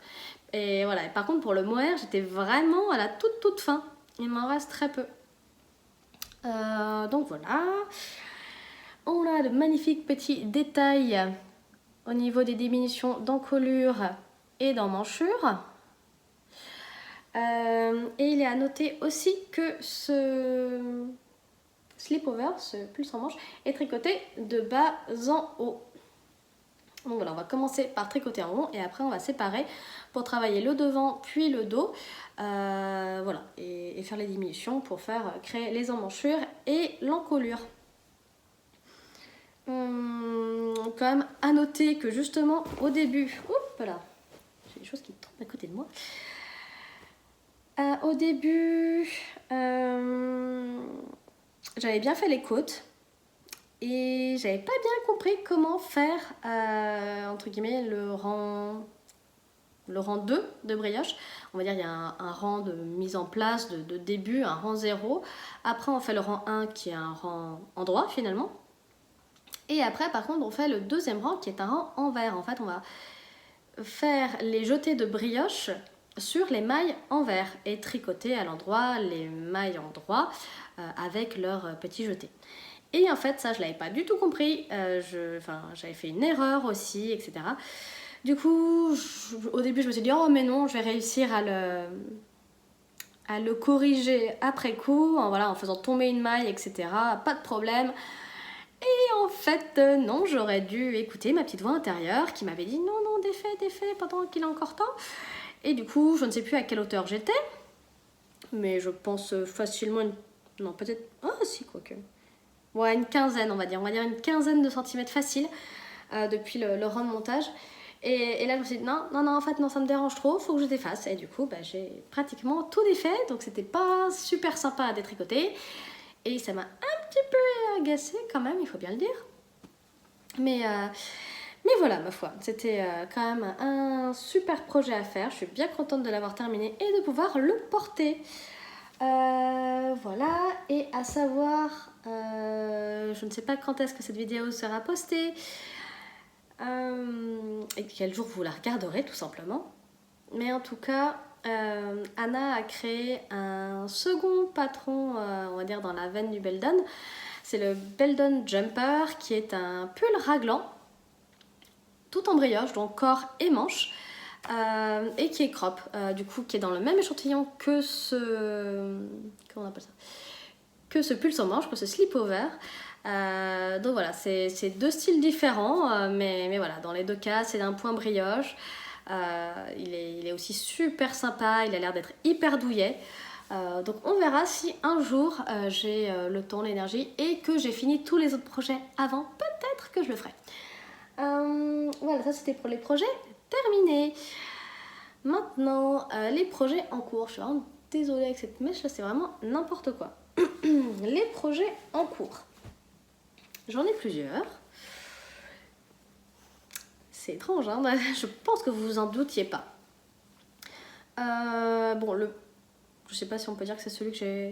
S1: Et voilà, et par contre pour le mohair, j'étais vraiment à la toute fin. Il m'en reste très peu. Donc voilà. On a de magnifiques petits détails au niveau des diminutions d'encolure et d'emmanchure. Et il est à noter aussi que ce slip-over, ce pull sans manche, est tricoté de bas en haut. Donc voilà, on va commencer par tricoter en rond et après on va séparer pour travailler le devant puis le dos. Voilà, et faire les diminutions pour créer les emmanchures et l'encolure. Quand même à noter que justement au début, hop là, j'ai des choses qui tombent à côté de moi. Au début, j'avais bien fait les côtes et j'avais pas bien compris comment faire entre guillemets le rang 2 de brioche. On va dire il y a un rang de mise en place de début, un rang 0. Après on fait le rang 1 qui est un rang endroit finalement. Et après par contre on fait le deuxième rang qui est un rang envers. En fait on va faire les jetés de brioche sur les mailles envers et tricoter à l'endroit les mailles en droit avec leurs petits jetés. Et en fait ça je l'avais pas du tout compris, j'avais fait une erreur aussi, etc. Du coup au début je me suis dit oh mais non, je vais réussir à le corriger après coup, en faisant tomber une maille, etc. Pas de problème. Et en fait, non, j'aurais dû écouter ma petite voix intérieure qui m'avait dit non, défais pendant qu'il a encore temps. Et du coup, je ne sais plus à quelle hauteur j'étais, mais je pense facilement non, peut-être... Ah si, quoique. Ouais, une quinzaine, on va dire une quinzaine de centimètres facile depuis le rang de montage. Et là, je me suis dit non, en fait, non, ça me dérange trop, faut que je défasse. Et du coup, j'ai pratiquement tout défait, donc c'était pas super sympa à détricoter. Et ça m'a un petit peu agacée quand même, il faut bien le dire. Mais voilà, ma foi, c'était quand même un super projet à faire. Je suis bien contente de l'avoir terminé et de pouvoir le porter. Voilà, et à savoir, je ne sais pas quand est-ce que cette vidéo sera postée et quel jour vous la regarderez tout simplement. Mais en tout cas, Anna a créé un second patron, on va dire dans la veine du Beldon. C'est le Beldon Jumper qui est un pull raglan, tout en brioche, donc corps et manches, et qui est crop, du coup qui est dans le même échantillon que comment on appelle ça, que ce pull sans manches, que ce slip-over. Donc voilà, c'est deux styles différents, mais voilà, dans les deux cas, c'est d'un point brioche. Il est aussi super sympa, il a l'air d'être hyper douillet. Donc on verra si un jour j'ai le temps, l'énergie et que j'ai fini tous les autres projets avant, peut-être que je le ferai. Voilà, ça c'était pour les projets terminés. Maintenant, les projets en cours. Je suis vraiment désolée avec cette mèche là, c'est vraiment n'importe quoi. Les projets en cours. J'en ai plusieurs. C'est étrange, hein. Je pense que vous vous en doutiez pas. Je sais pas si on peut dire que c'est celui que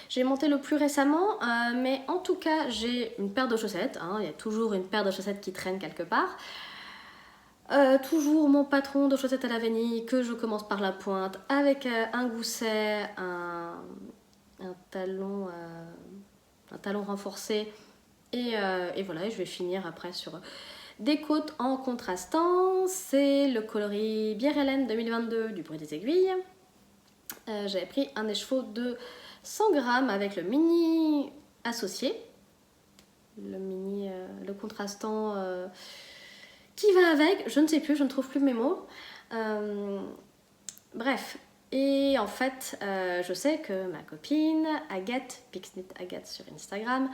S1: j'ai monté le plus récemment, mais en tout cas j'ai une paire de chaussettes, hein. Il y a toujours une paire de chaussettes qui traîne quelque part. Toujours mon patron de chaussettes à la vanille que je commence par la pointe avec un gousset, un talon renforcé et voilà, je vais finir après sur des côtes en contrastant. C'est le coloris Bière Hélène 2022 du bruit des aiguilles. J'avais pris un écheveau de 100 grammes avec le mini associé, le contrastant qui va avec, je ne sais plus, je ne trouve plus mes mots. Bref, et en fait, je sais que ma copine Agathe, Pixnit Agathe sur Instagram,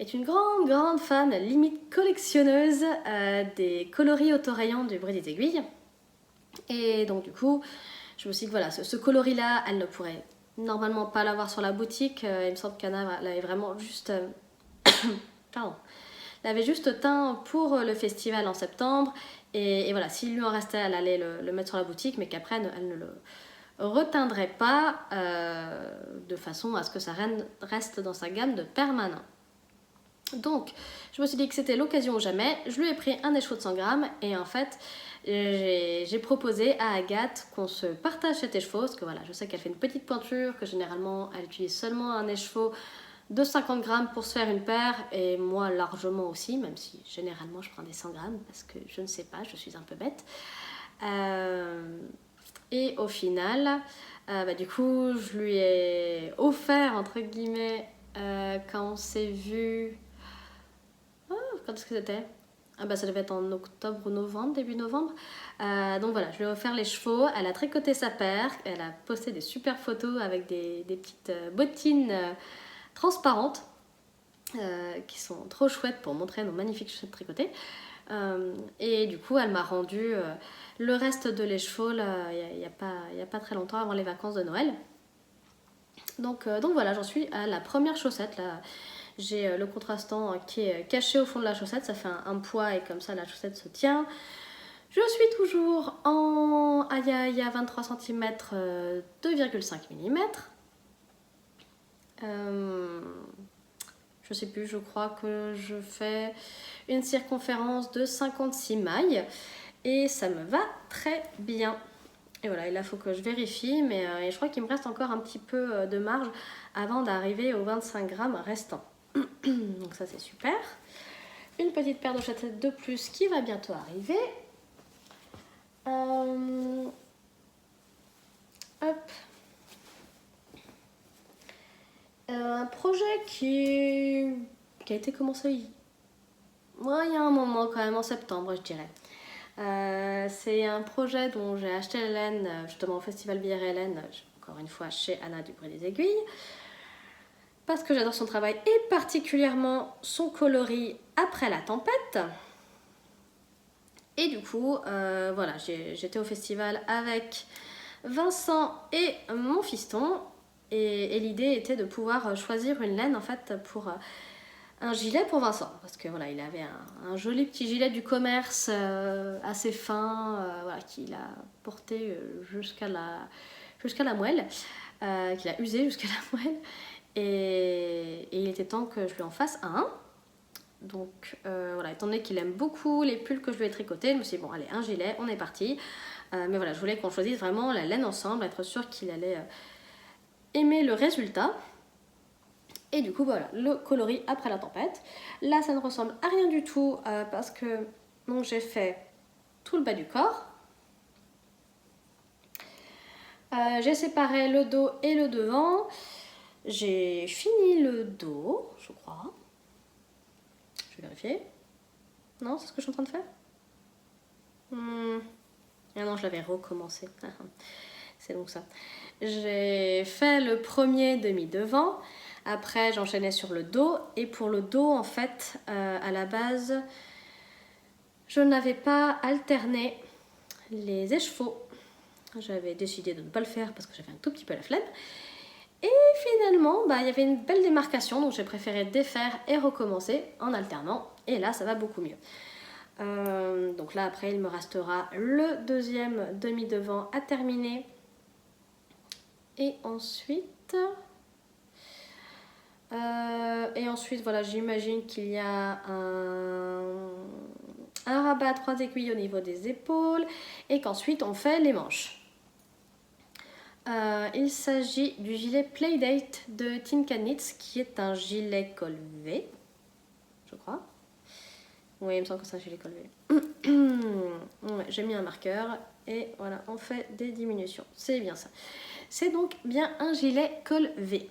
S1: est une grande fan, limite collectionneuse des coloris autorayants du Bruit des Aiguilles. Et donc du coup, je me suis dit que voilà, ce coloris-là, elle ne pourrait normalement pas l'avoir sur la boutique. Il me semble qu'Anna l'avait vraiment juste... pardon. L'avait juste teint pour le festival en septembre. Et voilà, s'il lui en restait, elle allait le mettre sur la boutique, mais qu'après, elle ne le reteindrait pas de façon à ce que ça reste dans sa gamme de permanent. Donc, je me suis dit que c'était l'occasion ou jamais. Je lui ai pris un écheveau de 100 grammes et en fait, j'ai proposé à Agathe qu'on se partage cet écheveau parce que voilà, je sais qu'elle fait une petite pointure, que généralement elle utilise seulement un écheveau de 50 grammes pour se faire une paire et moi largement aussi, même si généralement je prends des 100 grammes parce que je ne sais pas, je suis un peu bête. Et au final, du coup, je lui ai offert, entre guillemets, quand on s'est vu... quand est-ce que c'était? Ça devait être en octobre ou novembre, début novembre. Donc voilà, je lui ai offert les chevaux. Elle a tricoté sa paire. Elle a posté des super photos avec des petites bottines transparentes qui sont trop chouettes pour montrer nos magnifiques chaussettes tricotées. Et du coup, elle m'a rendu le reste de l'écheveau il n'y a pas très longtemps, avant les vacances de Noël. Donc voilà, j'en suis à la première chaussette. Là. J'ai le contrastant qui est caché au fond de la chaussette, ça fait un poids et comme ça la chaussette se tient. Je suis toujours en il y a 23 cm 2,5 mm. Je sais plus, je crois que je fais une circonférence de 56 mailles et ça me va très bien. Et voilà, et là il faut que je vérifie, mais je crois qu'il me reste encore un petit peu de marge avant d'arriver aux 25 grammes restants. Donc ça c'est super. Une petite paire de chaussettes de plus qui va bientôt arriver. Hop. Un projet qui a été commencé il y a un moment quand même, en septembre je dirais. C'est un projet dont j'ai acheté la laine justement au festival Bière et Laine, encore une fois chez Anna du Bruit des Aiguilles. Parce que j'adore son travail et particulièrement son coloris après la tempête. Et du coup, voilà, j'étais au festival avec Vincent et mon fiston. Et l'idée était de pouvoir choisir une laine en fait pour un gilet pour Vincent. Parce que voilà, il avait un joli petit gilet du commerce assez fin, voilà, qu'il a porté jusqu'à la moelle, qu'il a usé jusqu'à la moelle. Et il était temps que je lui en fasse un. Donc voilà, étant donné qu'il aime beaucoup les pulls que je lui ai tricotés, je me suis dit bon allez, un gilet, on est parti. Mais voilà, je voulais qu'on choisisse vraiment la laine ensemble, être sûr qu'il allait aimer le résultat. Et du coup voilà, le coloris après la tempête. Là ça ne ressemble à rien du tout parce que donc j'ai fait tout le bas du corps. J'ai séparé le dos et le devant. J'ai fini le dos, je crois. Je vais vérifier. Non, c'est ce que je suis en train de faire. Ah non, je l'avais recommencé. C'est donc ça. J'ai fait le premier demi-devant. Après, j'enchaînais sur le dos. Et pour le dos, en fait, à la base, je n'avais pas alterné les écheveaux. J'avais décidé de ne pas le faire parce que j'avais un tout petit peu la flemme. Et finalement, il y avait une belle démarcation, donc j'ai préféré défaire et recommencer en alternant. Et là, ça va beaucoup mieux. Donc là, après, il me restera le deuxième demi-devant à terminer. Et ensuite, voilà, j'imagine qu'il y a un rabat à 3 aiguilles au niveau des épaules et qu'ensuite, on fait les manches. Il s'agit du gilet Playdate de Tinka Knits qui est un gilet col V, je crois. Oui, il me semble que c'est un gilet col V. Ouais, j'ai mis un marqueur et voilà, on fait des diminutions. C'est bien ça. C'est donc bien un gilet col V.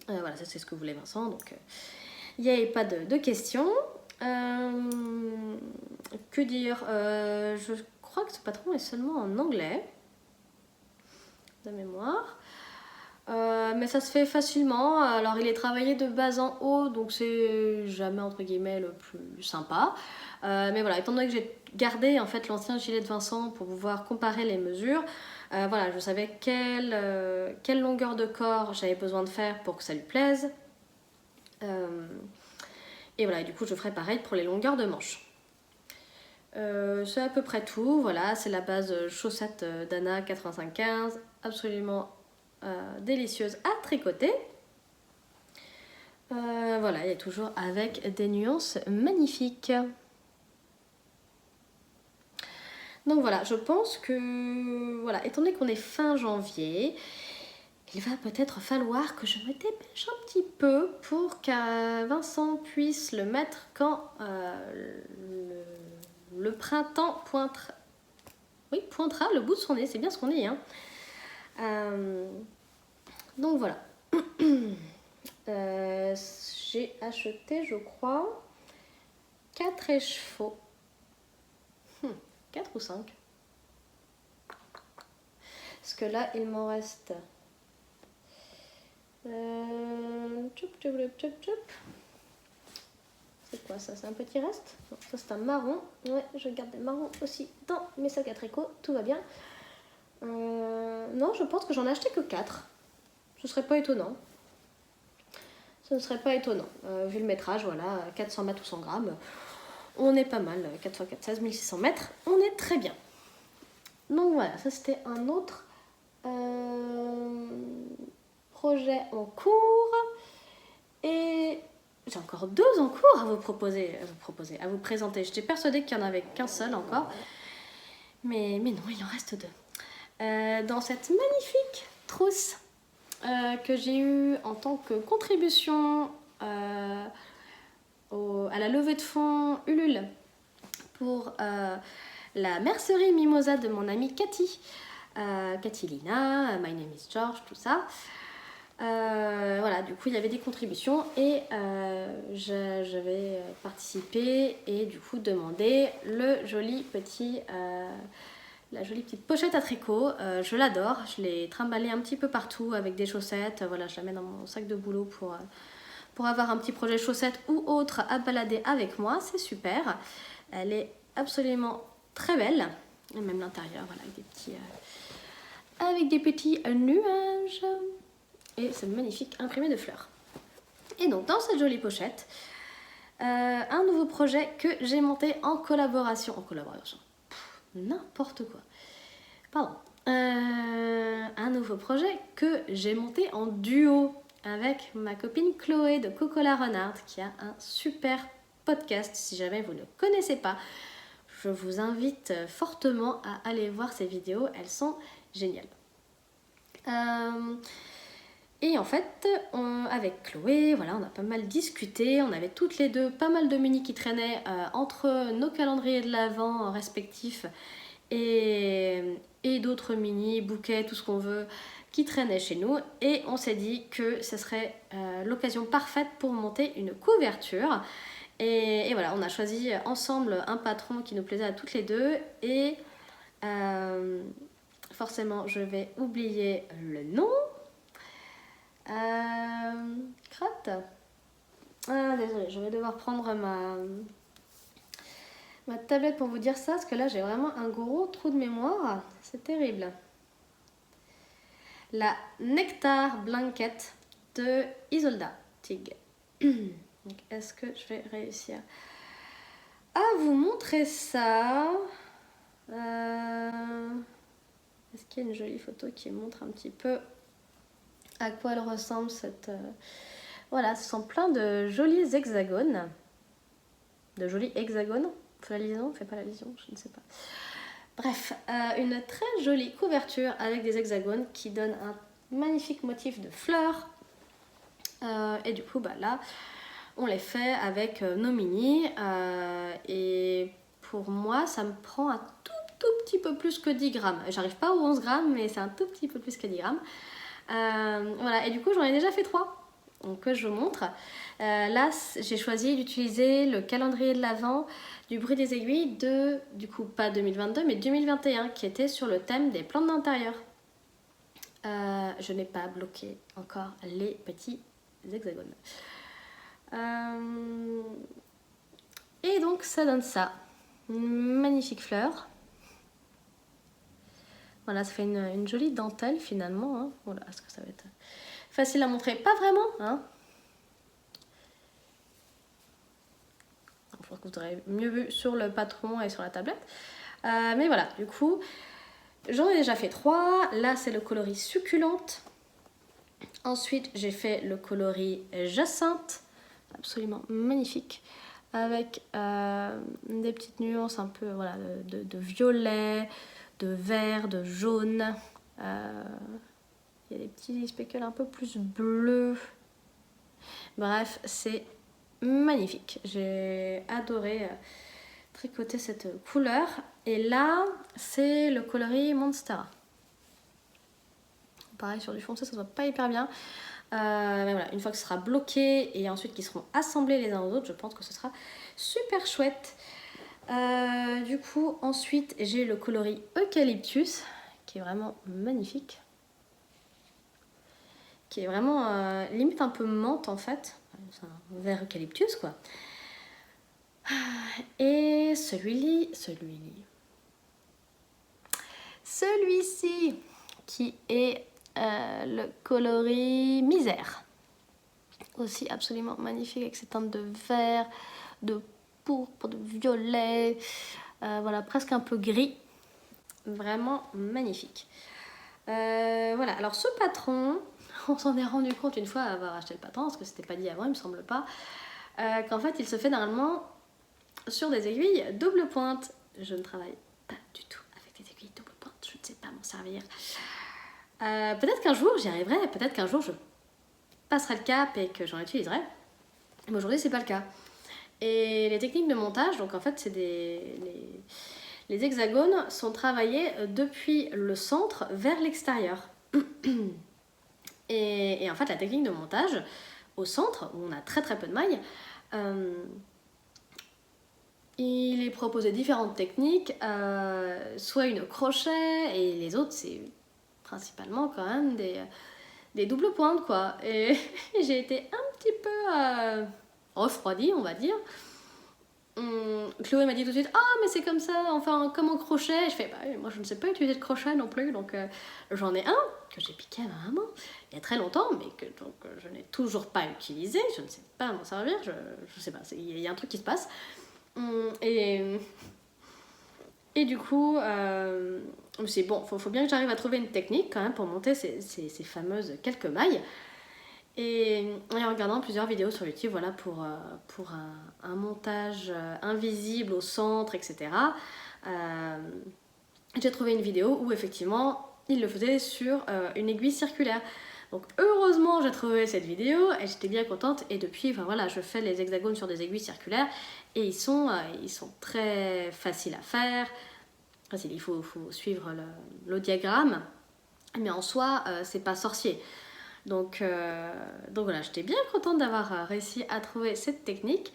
S1: Voilà, ça c'est ce que voulait Vincent, donc il n'y avait pas de questions. Que dire, je crois que ce patron est seulement en anglais de mémoire. mais ça se fait facilement. Alors il est travaillé de bas en haut, donc c'est jamais entre guillemets le plus sympa. Mais voilà, étant donné que j'ai gardé en fait l'ancien gilet de Vincent pour pouvoir comparer les mesures, voilà, je savais quelle longueur de corps j'avais besoin de faire pour que ça lui plaise. Et voilà, et du coup je ferai pareil pour les longueurs de manches. C'est à peu près tout. Voilà, c'est la base chaussette d'Anna 85-15, absolument délicieuse à tricoter. Voilà, il est toujours avec des nuances magnifiques. Donc voilà, je pense que, voilà, étant donné qu'on est fin janvier, il va peut-être falloir que je me dépêche un petit peu pour que Vincent puisse le mettre quand le printemps pointera le bout de son nez, c'est bien ce qu'on dit. Hein. Donc voilà. J'ai acheté, je crois, 4 écheveaux. 4 ou 5. Parce que là, il m'en reste... C'est quoi ça? C'est un petit reste? Non, ça c'est un marron. Ouais, je garde des marrons aussi dans mes sacs à tricot. Tout va bien. Non, je pense que j'en ai acheté que 4. Ce serait pas étonnant. Ce ne serait pas étonnant. Vu le métrage, voilà, 400 mètres ou 100 grammes. On est pas mal. 4 x 4, 16, 1600 mètres. On est très bien. Donc voilà, ça c'était un autre projet en cours. Et j'ai encore 2 en cours à vous présenter. J'étais persuadée qu'il n'y en avait qu'un seul encore. Mais non, il en reste 2. Dans cette magnifique trousse que j'ai eue en tant que contribution à la levée de fonds Ulule pour la mercerie Mimosa de mon amie Cathy. Cathy Lina, My Name is George, tout ça. Voilà, du coup il y avait des contributions et j'avais participé et du coup demandé la jolie petite pochette à tricot. Je l'adore, je l'ai trimballée un petit peu partout avec des chaussettes. Voilà, je la mets dans mon sac de boulot pour avoir un petit projet chaussettes ou autre à balader avec moi. C'est super, elle est absolument très belle, et même l'intérieur, voilà, avec des petits nuages. Et c'est magnifique, imprimé de fleurs. Et donc dans cette jolie pochette, un nouveau projet que j'ai monté en collaboration. N'importe quoi. Pardon. Un nouveau projet que j'ai monté en duo avec ma copine Chloé de Coco la Renarde, qui a un super podcast. Si jamais vous ne connaissez pas, je vous invite fortement à aller voir ces vidéos. Elles sont géniales. Et en fait, avec Chloé, voilà, on a pas mal discuté. On avait toutes les deux pas mal de mini qui traînaient entre nos calendriers de l'Avent respectifs et d'autres mini, bouquets, tout ce qu'on veut, qui traînaient chez nous. Et on s'est dit que ce serait l'occasion parfaite pour monter une couverture. Et voilà, on a choisi ensemble un patron qui nous plaisait à toutes les deux. Et forcément, je vais oublier le nom. Crotte. Désolée, je vais devoir prendre ma tablette pour vous dire ça, parce que là j'ai vraiment un gros trou de mémoire, c'est terrible. La Nectar Blanket de Isolda Tig. Donc, est-ce que je vais réussir à vous montrer ça? Est-ce qu'il y a une jolie photo qui montre un petit peu à quoi elle ressemble cette... Voilà, ce sont plein de jolis hexagones. De jolis hexagones. On fait la liaison, on fait pas la liaison, je ne sais pas. Bref, une très jolie couverture avec des hexagones qui donnent un magnifique motif de fleurs. Et du coup, bah là, on les fait avec nos mini. Et pour moi, ça me prend un tout petit peu plus que 10 grammes. J'arrive pas aux 11 grammes, mais c'est un tout petit peu plus que 10 grammes. Voilà, et du coup j'en ai déjà fait 3 donc que je vous montre. Là j'ai choisi d'utiliser le calendrier de l'Avent du bruit des aiguilles du coup pas 2022 mais 2021 qui était sur le thème des plantes d'intérieur. je n'ai pas bloqué encore les petits hexagones. Et donc ça donne ça. Une magnifique fleur. Voilà, ça fait une jolie dentelle finalement. Hein. Voilà, est-ce que ça va être facile à montrer? Pas vraiment. Hein. Je pense que vous aurez mieux vu sur le patron et sur la tablette. Mais voilà, du coup, j'en ai déjà fait 3. Là, c'est le coloris succulente. Ensuite, j'ai fait le coloris jacinthe. Absolument magnifique. Avec des petites nuances un peu voilà, de violet, de vert, de jaune. Il y a des petits spécules un peu plus bleus. Bref, c'est magnifique. J'ai adoré tricoter cette couleur. Et là, c'est le coloris Monstera. Pareil, sur du foncé, ça ne va pas hyper bien. Mais voilà, une fois que ce sera bloqué et ensuite qu'ils seront assemblés les uns aux autres, je pense que ce sera super chouette. Du coup, ensuite, j'ai le coloris Eucalyptus, qui est vraiment magnifique. Qui est vraiment limite un peu menthe en fait. C'est un vert eucalyptus quoi. Et celui-ci qui est le coloris misère. Aussi absolument magnifique avec ses teintes de vert, de pourpre, de violet, voilà, presque un peu gris. Vraiment magnifique. Voilà, alors ce patron, on s'en est rendu compte une fois à avoir acheté le patron, parce que c'était pas dit avant, il me semble pas, qu'en fait il se fait normalement sur des aiguilles double pointe. Je ne travaille pas du tout avec des aiguilles double pointe, je ne sais pas m'en servir. Peut-être qu'un jour j'y arriverai, peut-être qu'un jour je passerai le cap et que j'en utiliserai. Mais aujourd'hui c'est pas le cas. Et les techniques de montage, donc en fait c'est les hexagones sont travaillés depuis le centre vers l'extérieur. Et en fait la technique de montage au centre, où on a très peu de mailles, il est proposé différentes techniques, soit une crochet, et les autres c'est principalement quand même des doubles pointes quoi. Et j'ai été un petit peu refroidie on va dire. Chloé m'a dit tout de suite ah mais c'est comme ça, enfin comme en crochet. Je fais bah moi je ne sais pas utiliser de crochet non plus, donc j'en ai un que j'ai piqué à ma maman il y a très longtemps mais que donc je n'ai toujours pas utilisé, je ne sais pas m'en servir, je sais pas, il y a un truc qui se passe. Et du coup c'est bon, faut bien que j'arrive à trouver une technique quand même pour monter ces fameuses quelques mailles. Et en regardant plusieurs vidéos sur YouTube, voilà, pour un montage invisible au centre, etc. J'ai trouvé une vidéo où effectivement il le faisait sur une aiguille circulaire. Donc heureusement j'ai trouvé cette vidéo et j'étais bien contente. Et depuis, enfin, voilà, je fais les hexagones sur des aiguilles circulaires et ils sont très faciles à faire. Facile, il faut suivre le diagramme, mais en soi c'est pas sorcier. Donc voilà, j'étais bien contente d'avoir réussi à trouver cette technique.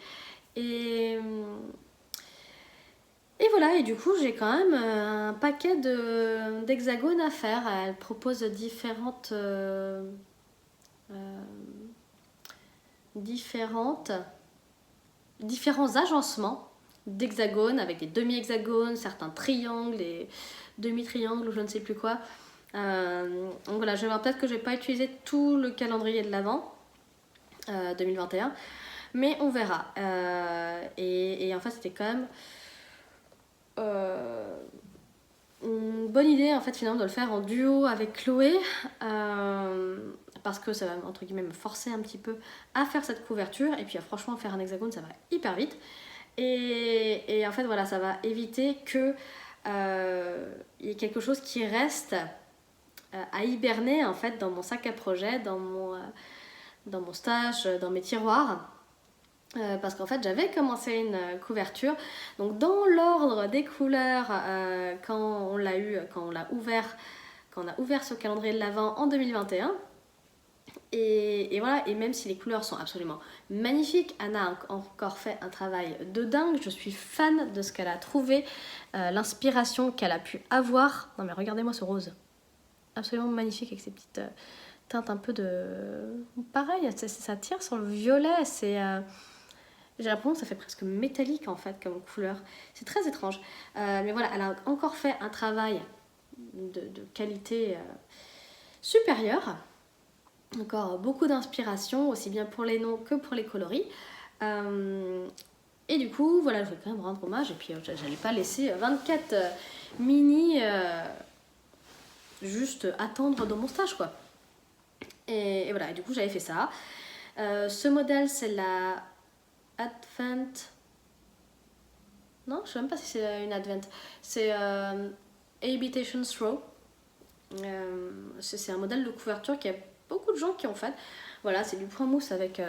S1: Et voilà, et du coup j'ai quand même un paquet d'hexagones à faire. Elle propose différents agencements d'hexagones avec des demi-hexagones, certains triangles, des demi-triangles ou je ne sais plus quoi. Donc voilà, je vais voir, peut-être que je vais pas utiliser tout le calendrier de l'Avent 2021, mais on verra. Et en fait c'était quand même une bonne idée en fait finalement de le faire en duo avec Chloé, parce que ça va entre guillemets me forcer un petit peu à faire cette couverture, et puis franchement faire un hexagone ça va hyper vite, et en fait voilà, ça va éviter que il y ait quelque chose qui reste à hiberner en fait dans mon sac à projet, dans mon stash, dans mes tiroirs, parce qu'en fait j'avais commencé une couverture, donc dans l'ordre des couleurs quand on a ouvert ce calendrier de l'Avent en 2021. Et voilà, et même si les couleurs sont absolument magnifiques, Anna a encore fait un travail de dingue. Je suis fan de ce qu'elle a trouvé, l'inspiration qu'elle a pu avoir. Non mais regardez-moi ce rose. absolument magnifique avec ces petites teintes un peu de... Pareil, ça tire sur le violet, c'est... J'ai l'impression que ça fait presque métallique en fait comme couleur. C'est très étrange. Mais voilà, elle a encore fait un travail de qualité supérieure. Encore beaucoup d'inspiration, aussi bien pour les noms que pour les coloris. Et du coup, voilà, je vais quand même rendre hommage. Et puis, j'allais pas laisser 24 mini juste attendre dans mon stage, quoi. Et voilà, et du coup, j'avais fait ça. Ce modèle, c'est la Advent... Non, je sais même pas si c'est une Advent. C'est Habitation Throw. C'est un modèle de couverture qu'il y a beaucoup de gens qui ont fait. Voilà, c'est du point mousse avec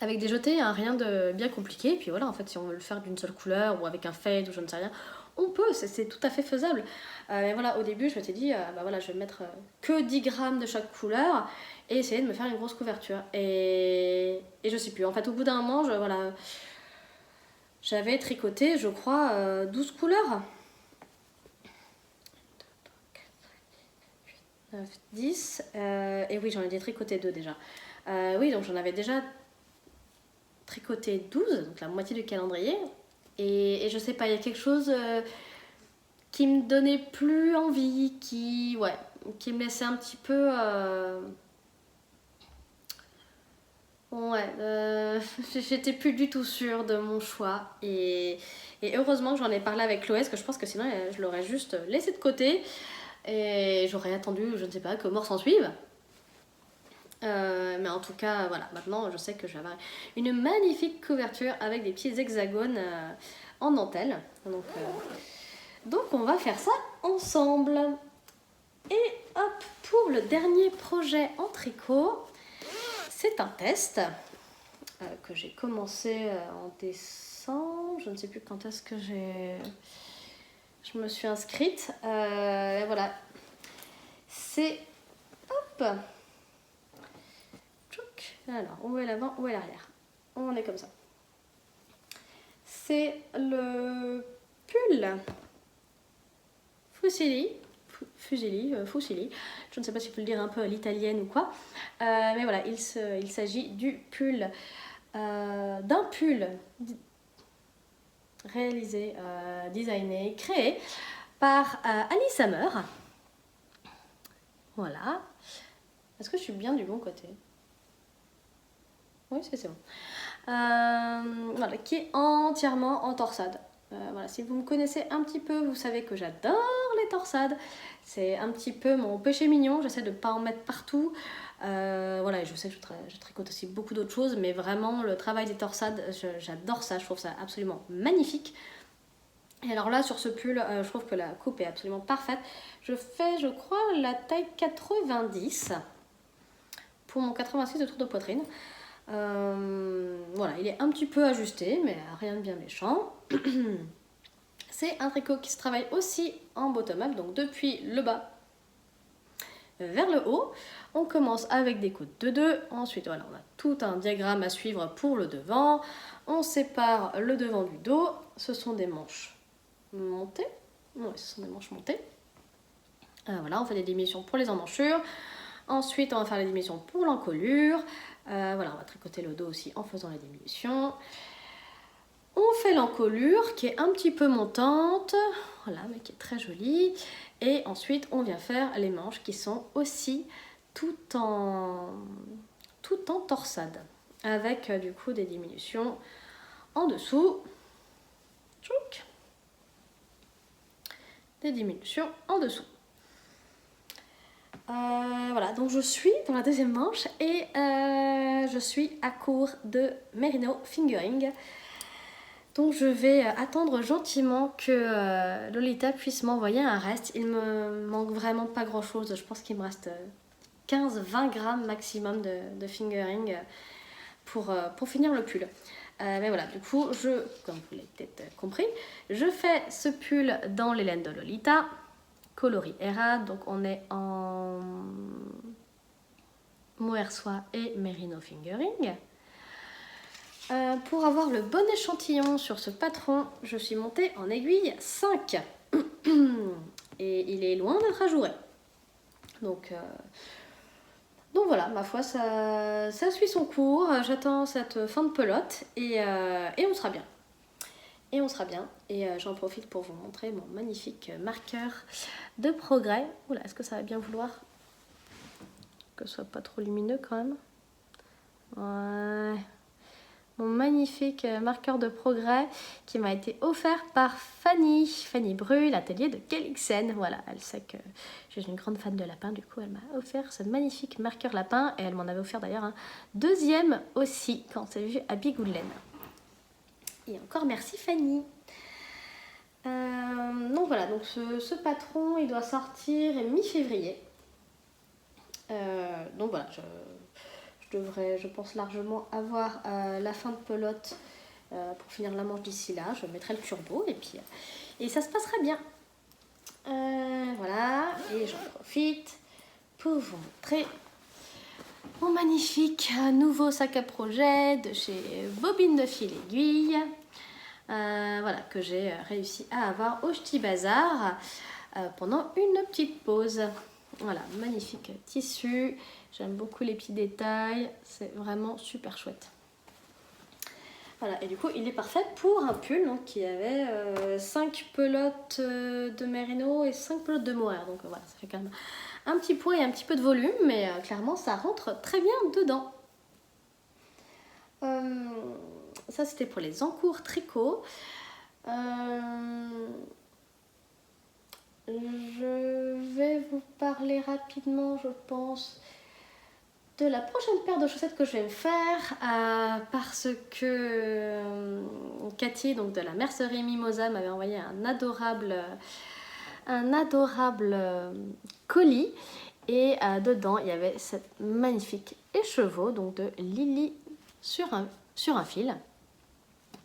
S1: des jetés, hein, rien de bien compliqué. Et puis voilà, en fait, si on veut le faire d'une seule couleur ou avec un fade ou je ne sais rien, on peut, c'est tout à fait faisable. Mais voilà, au début, je m'étais dit, bah voilà, je vais mettre que 10 grammes de chaque couleur et essayer de me faire une grosse couverture. Et je sais plus. En fait, au bout d'un moment, voilà, j'avais tricoté, je crois, 12 couleurs. 9, 10. Et oui, j'en ai tricoté 2 déjà. Oui, donc j'en avais déjà tricoté 12, donc la moitié du calendrier. Et je sais pas, il y a quelque chose qui me donnait plus envie, qui me laissait un petit peu... j'étais plus du tout sûre de mon choix. Et heureusement que j'en ai parlé avec Chloé, parce que je pense que sinon je l'aurais juste laissé de côté. Et j'aurais attendu, je ne sais pas, que mort s'en suive. Mais en tout cas, voilà, maintenant je sais que je vais avoir une magnifique couverture avec des petits hexagones en dentelle. Donc on va faire ça ensemble. Et hop, pour le dernier projet en tricot, c'est un test que j'ai commencé en décembre. Je ne sais plus quand est-ce que je me suis inscrite. Et voilà, c'est... Hop. Alors, où est l'avant, où est l'arrière? On est comme ça. C'est le pull Fusilli. Je ne sais pas si je peux le dire un peu à l'italienne ou quoi. Mais voilà, il s'agit du pull, d'un pull réalisé, designé, créé par Alice Hammer. Voilà. Est-ce que je suis bien du bon côté? Oui, c'est bon. Voilà, qui est entièrement en torsade. Voilà, si vous me connaissez un petit peu, vous savez que j'adore les torsades. C'est un petit peu mon péché mignon. J'essaie de ne pas en mettre partout. Voilà, et je sais que je tricote aussi beaucoup d'autres choses, mais vraiment le travail des torsades, j'adore ça. Je trouve ça absolument magnifique. Et alors là, sur ce pull, je trouve que la coupe est absolument parfaite. Je fais, je crois, la taille 90 pour mon 86 de tour de poitrine. Voilà, il est un petit peu ajusté, mais rien de bien méchant. C'est un tricot qui se travaille aussi en bottom-up, donc depuis le bas vers le haut. On commence avec des côtes de 2. Ensuite, voilà, on a tout un diagramme à suivre pour le devant. On sépare le devant du dos. Ce sont des manches montées. Oui, ce sont des manches montées. Voilà, on fait des diminutions pour les emmanchures. Ensuite, on va faire les diminutions pour l'encolure. Voilà, on va tricoter le dos aussi en faisant les diminutions. On fait l'encolure qui est un petit peu montante, voilà, mais qui est très jolie. Et ensuite, on vient faire les manches qui sont aussi tout en torsade, avec du coup des diminutions en dessous. Tchouk. Des diminutions en dessous. Voilà, donc je suis dans la deuxième manche et je suis à court de Merino Fingering. Donc je vais attendre gentiment que Lolita puisse m'envoyer un reste. Il me manque vraiment pas grand chose. Je pense qu'il me reste 15-20 grammes maximum de fingering pour finir le pull. Mais voilà, du coup, comme vous l'avez peut-être compris, je fais ce pull dans les laines de Lolita, coloris Errad. Donc on est en mohair soie et Merino Fingering. Pour avoir le bon échantillon sur ce patron, je suis montée en aiguille 5 et il est loin d'être ajouré. Donc voilà, ma foi, ça suit son cours. J'attends cette fin de pelote et on sera bien. Et on sera bien. Et j'en profite pour vous montrer mon magnifique marqueur de progrès. Oula, est-ce que ça va bien vouloir que ce soit pas trop lumineux quand même? Ouais. Mon magnifique marqueur de progrès qui m'a été offert par Fanny Bru, l'atelier de Kelixen. Voilà, elle sait que je suis une grande fan de lapin, du coup elle m'a offert ce magnifique marqueur lapin et elle m'en avait offert d'ailleurs un deuxième aussi quand on s'est vu à Bigouden. Et encore merci Fanny. Donc voilà, donc ce patron il doit sortir mi-février. Donc voilà, je devrais, je pense, largement avoir la fin de pelote pour finir la manche d'ici là. Je mettrai le turbo et ça se passera bien. Voilà, et j'en profite pour vous montrer mon magnifique nouveau sac à projet de chez Bobine de Fil Aiguille. Voilà, que j'ai réussi à avoir au Ch'ti Bazar pendant une petite pause. Voilà, magnifique tissu. J'aime beaucoup les petits détails. C'est vraiment super chouette. Voilà, et du coup, il est parfait pour un pull donc, qui avait 5 pelotes de mérino et 5 pelotes de mohair. Donc voilà, ça fait quand même un petit poids et un petit peu de volume, mais clairement, ça rentre très bien dedans. Ça, c'était pour les encours tricot. Je vais vous parler rapidement, je pense, de la prochaine paire de chaussettes que je vais me faire parce que Cathy, donc de la mercerie Mimosa, m'avait envoyé un adorable colis et dedans il y avait cette magnifique écheveau donc de Lily sur un fil.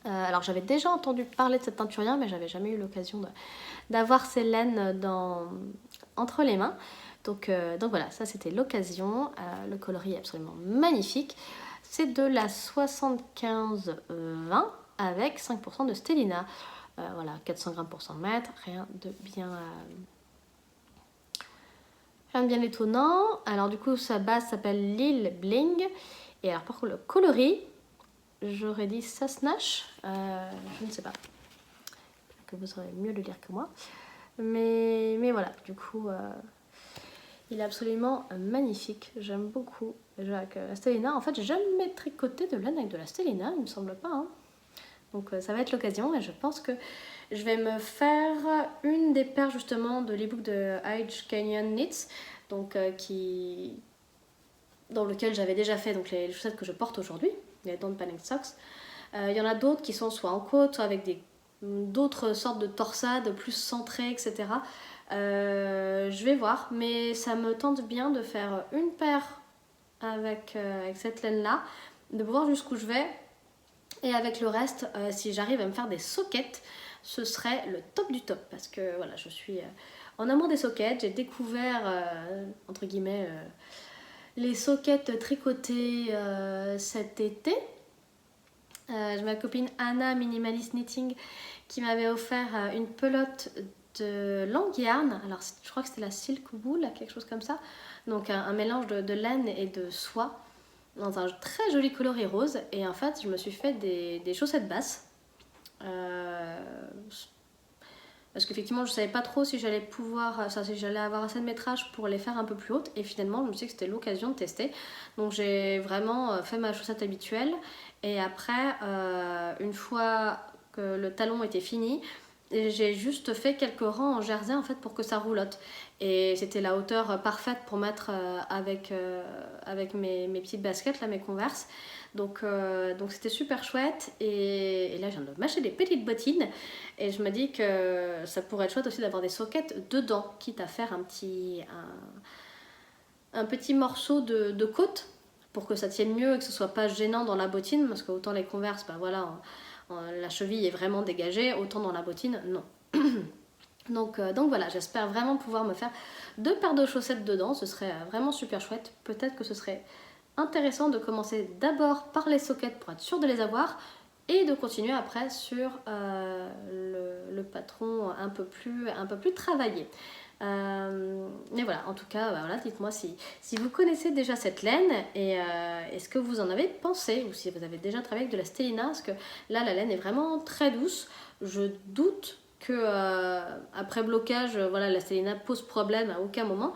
S1: Alors j'avais déjà entendu parler de cette teinturière mais j'avais jamais eu l'occasion d'avoir ces laines entre les mains. Donc voilà, ça c'était l'occasion. Le coloris est absolument magnifique. C'est de la 75-20 avec 5% de stellina. Voilà, 400 grammes pour 100 mètres, rien de bien étonnant. Alors du coup, sa base s'appelle Lil Bling. Et alors pour le coloris, j'aurais dit Sasnash. Je ne sais pas. Que vous saurez mieux le lire que moi. Mais voilà, du coup... il est absolument magnifique, j'aime beaucoup. Déjà avec la stellina, en fait j'ai jamais tricoté de laine avec de la stellina, il me semble pas. Hein. Donc ça va être l'occasion et je pense que je vais me faire une des paires justement de l'ebook de Hedge Canyon Knits, donc dans lequel j'avais déjà fait donc, les chaussettes que je porte aujourd'hui, les Don't Panic Socks. Il y en a d'autres qui sont soit en côte, soit avec d'autres sortes de torsades plus centrées, etc. Je vais voir, mais ça me tente bien de faire une paire avec cette laine là, de voir jusqu'où je vais et avec le reste, si j'arrive à me faire des sockets, ce serait le top du top parce que voilà, je suis en amour des sockets. J'ai découvert entre guillemets les sockets tricotés cet été. J'ai ma copine Anna Minimalist Knitting qui m'avait offert une pelote de langue yarn, alors je crois que c'était la silk wool, quelque chose comme ça, donc un mélange de laine et de soie dans un très joli coloris rose. Et en fait je me suis fait des chaussettes basses parce qu'effectivement je savais pas trop si j'allais avoir assez de métrage pour les faire un peu plus hautes, et finalement je me suis dit que c'était l'occasion de tester, donc j'ai vraiment fait ma chaussette habituelle. Et après une fois que le talon était fini, j'ai juste fait quelques rangs en jersey en fait pour que ça roulotte, et c'était la hauteur parfaite pour mettre avec mes petites baskets là, mes Converse. Donc c'était super chouette, et là je viens de m'acheter des petites bottines et je me dis que ça pourrait être chouette aussi d'avoir des sockets dedans, quitte à faire un petit morceau de côte pour que ça tienne mieux et que ce soit pas gênant dans la bottine, parce que autant les Converse, bah voilà, la cheville est vraiment dégagée, autant dans la bottine, non. Donc voilà, j'espère vraiment pouvoir me faire 2 paires de chaussettes dedans, ce serait vraiment super chouette. Peut-être que ce serait intéressant de commencer d'abord par les sockets pour être sûr de les avoir, et de continuer après sur le patron un peu plus travaillé. Mais voilà, en tout cas, voilà, dites-moi si vous connaissez déjà cette laine et ce que vous en avez pensé, ou si vous avez déjà travaillé avec de la stélina, parce que là, la laine est vraiment très douce. Je doute que après blocage, voilà, la stélina pose problème à aucun moment.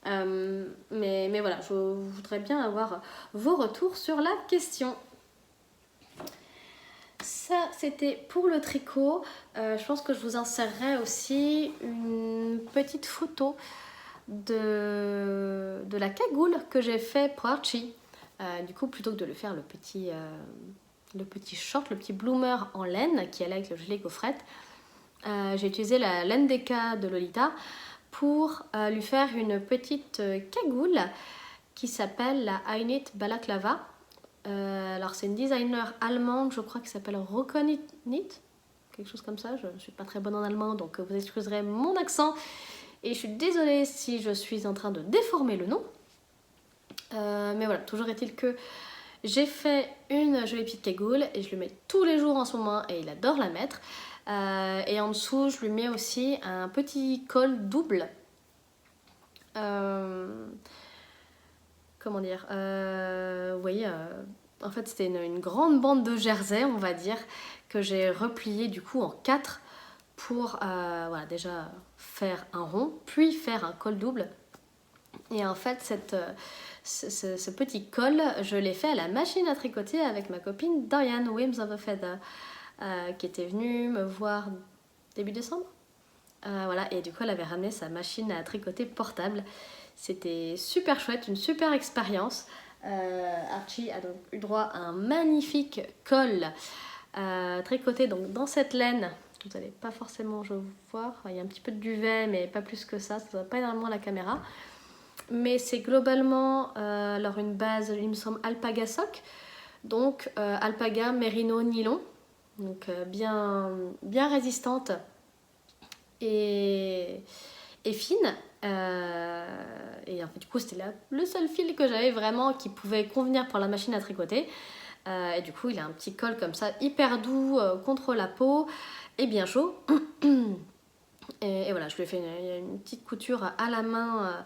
S1: Mais voilà, je voudrais bien avoir vos retours sur la question. Ça, c'était pour le tricot. Je pense que je vous insérerai aussi une petite photo de la cagoule que j'ai fait pour Archie. Du coup, plutôt que de le faire le petit short, le petit bloomer en laine qui allait avec le gilet gaufrette, j'ai utilisé la laine DK de Lolita pour lui faire une petite cagoule qui s'appelle la I Knit Balaklava. Alors c'est une designer allemande, je crois, qui s'appelle Rokonit, quelque chose comme ça. Je ne suis pas très bonne en allemand, donc vous excuserez mon accent. Et je suis désolée si je suis en train de déformer le nom. Mais voilà, toujours est-il que j'ai fait une jolie petite cagoule et je le mets tous les jours en ce moment et il adore la mettre. Et en dessous, je lui mets aussi un petit col double. Comment dire, vous voyez, en fait c'était une grande bande de jersey, on va dire, que j'ai replié du coup en 4 pour voilà, déjà faire un rond, puis faire un col double. Et en fait ce petit col, je l'ai fait à la machine à tricoter avec ma copine Dorian Whims of a Feather, qui était venue me voir début décembre. Voilà, et du coup elle avait ramené sa machine à tricoter portable. C'était super chouette, une super expérience. Archie a donc eu droit à un magnifique col tricoté donc dans cette laine. Vous n'allez pas forcément voir, il y a un petit peu de duvet mais pas plus que ça ne voit pas énormément à la caméra. Mais c'est globalement alors une base, il me semble, alpaga sock. Donc alpaga, mérino, nylon. Donc bien résistante et fine. Et en fait, du coup, c'était le seul fil que j'avais vraiment qui pouvait convenir pour la machine à tricoter. Et du coup, il a un petit col comme ça, hyper doux contre la peau et bien chaud. Et voilà, je lui ai fait une petite couture à la main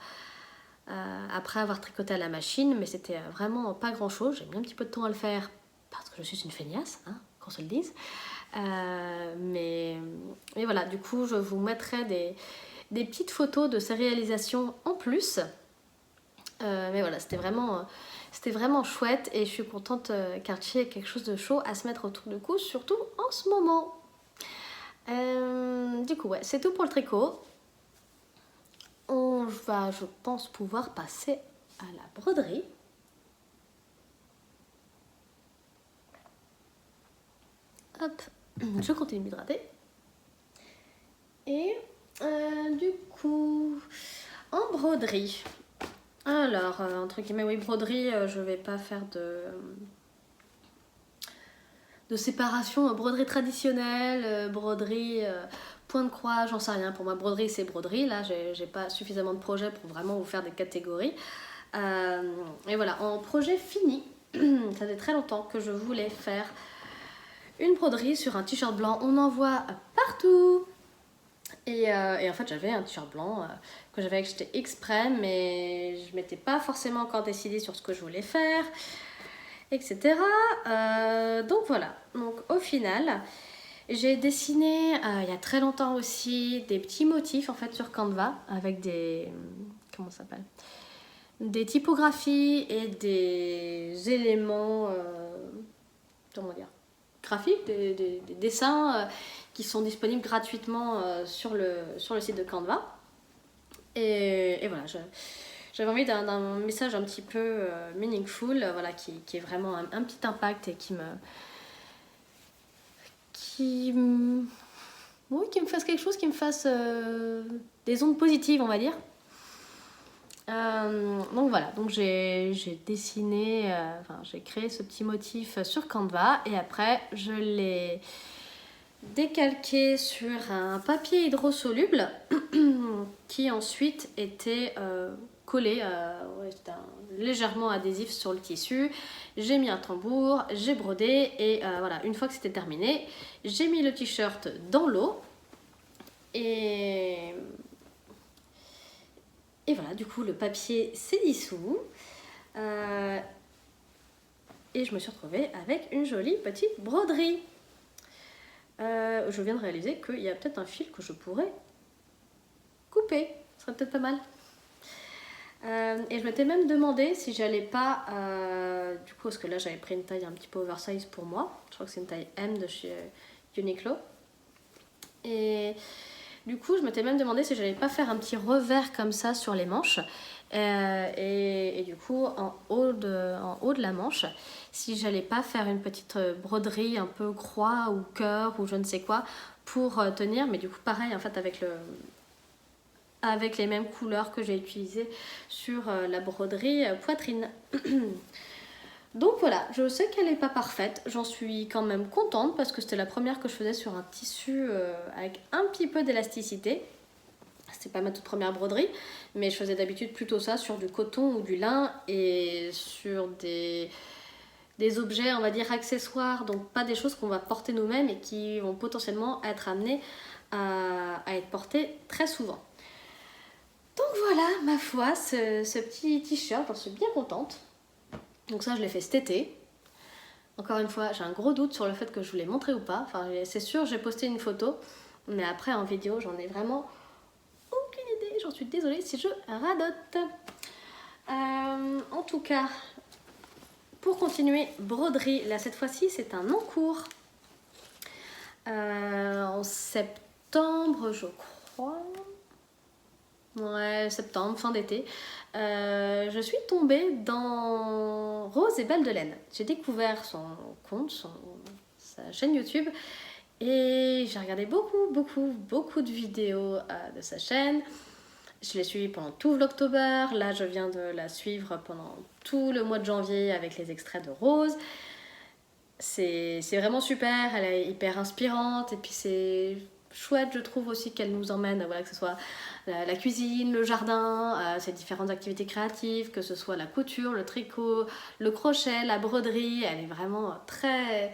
S1: après avoir tricoté à la machine, mais c'était vraiment pas grand chose. J'ai mis un petit peu de temps à le faire parce que je suis une feignasse, hein, qu'on se le dise. Mais voilà, du coup, je vous mettrai des petites photos de ces réalisations en plus. Mais voilà, c'était vraiment chouette et je suis contente qu'Archie ait quelque chose de chaud à se mettre autour du cou, surtout en ce moment. Du coup, ouais, c'est tout pour le tricot. On va, je pense, pouvoir passer à la broderie. Hop, je continue de m'hydrater. Et du coup, en broderie. Alors, entre guillemets, oui, broderie, je vais pas faire de séparation, broderie traditionnelle, broderie point de croix, j'en sais rien. Pour moi, broderie, c'est broderie. Là, j'ai pas suffisamment de projets pour vraiment vous faire des catégories. Et voilà, en projet fini, ça fait très longtemps que je voulais faire une broderie sur un t-shirt blanc. On en voit partout. Et en fait, j'avais un t-shirt blanc que j'avais acheté exprès, mais je m'étais pas forcément encore décidée sur ce que je voulais faire, etc. Donc voilà. Donc au final, j'ai dessiné il y a très longtemps aussi des petits motifs en fait sur Canva avec des comment ça s'appelle, des typographies et des éléments comment dire, graphiques, des dessins qui sont disponibles gratuitement sur le site de Canva. Et voilà, j'avais envie d'un message un petit peu meaningful, voilà, qui est vraiment un petit impact et qui me fasse quelque chose, qui me fasse des ondes positives, on va dire. Donc voilà, donc j'ai dessiné, j'ai créé ce petit motif sur Canva et après je l'ai décalqué sur un papier hydrosoluble qui ensuite était collé, légèrement adhésif sur le tissu. J'ai mis un tambour, j'ai brodé et voilà, une fois que c'était terminé, j'ai mis le t-shirt dans l'eau et Et voilà, du coup le papier s'est dissous. Et je me suis retrouvée avec une jolie petite broderie. Je viens de réaliser qu'il y a peut-être un fil que je pourrais couper. Ce serait peut-être pas mal. Et je m'étais même demandé si j'allais pas, du coup, parce que là j'avais pris une taille un petit peu oversize pour moi. Je crois que c'est une taille M de chez Uniqlo. Et du coup, je m'étais même demandé si j'allais pas faire un petit revers comme ça sur les manches. Et du coup, en haut de la manche, si j'allais pas faire une petite broderie un peu croix ou cœur ou je ne sais quoi pour tenir. Mais du coup, pareil, en fait, avec les mêmes couleurs que j'ai utilisées sur la broderie poitrine. Donc voilà, je sais qu'elle n'est pas parfaite, j'en suis quand même contente parce que c'était la première que je faisais sur un tissu avec un petit peu d'élasticité. C'était pas ma toute première broderie, mais je faisais d'habitude plutôt ça sur du coton ou du lin et sur des objets, on va dire, accessoires, donc pas des choses qu'on va porter nous-mêmes et qui vont potentiellement être amenées à être portées très souvent. Donc voilà, ma foi, ce petit t-shirt, j'en suis bien contente. Donc ça, je l'ai fait cet été. Encore une fois, j'ai un gros doute sur le fait que je vous l'ai montré ou pas. Enfin, c'est sûr, j'ai posté une photo, mais après en vidéo, j'en ai vraiment aucune idée. J'en suis désolée si je radote. En tout cas, pour continuer, broderie. Là, cette fois-ci, c'est un encours. En septembre, je crois. Ouais, septembre, fin d'été. Je suis tombée dans Rose et Belle de Laine. J'ai découvert son compte, sa chaîne YouTube et j'ai regardé beaucoup de vidéos de sa chaîne. Je l'ai suivie pendant tout l'octobre. Là, je viens de la suivre pendant tout le mois de janvier avec les extraits de Rose. C'est vraiment super, elle est hyper inspirante et puis c'est chouette, je trouve aussi qu'elle nous emmène, voilà, que ce soit la cuisine, le jardin, ses différentes activités créatives, que ce soit la couture, le tricot, le crochet, la broderie. Elle est vraiment très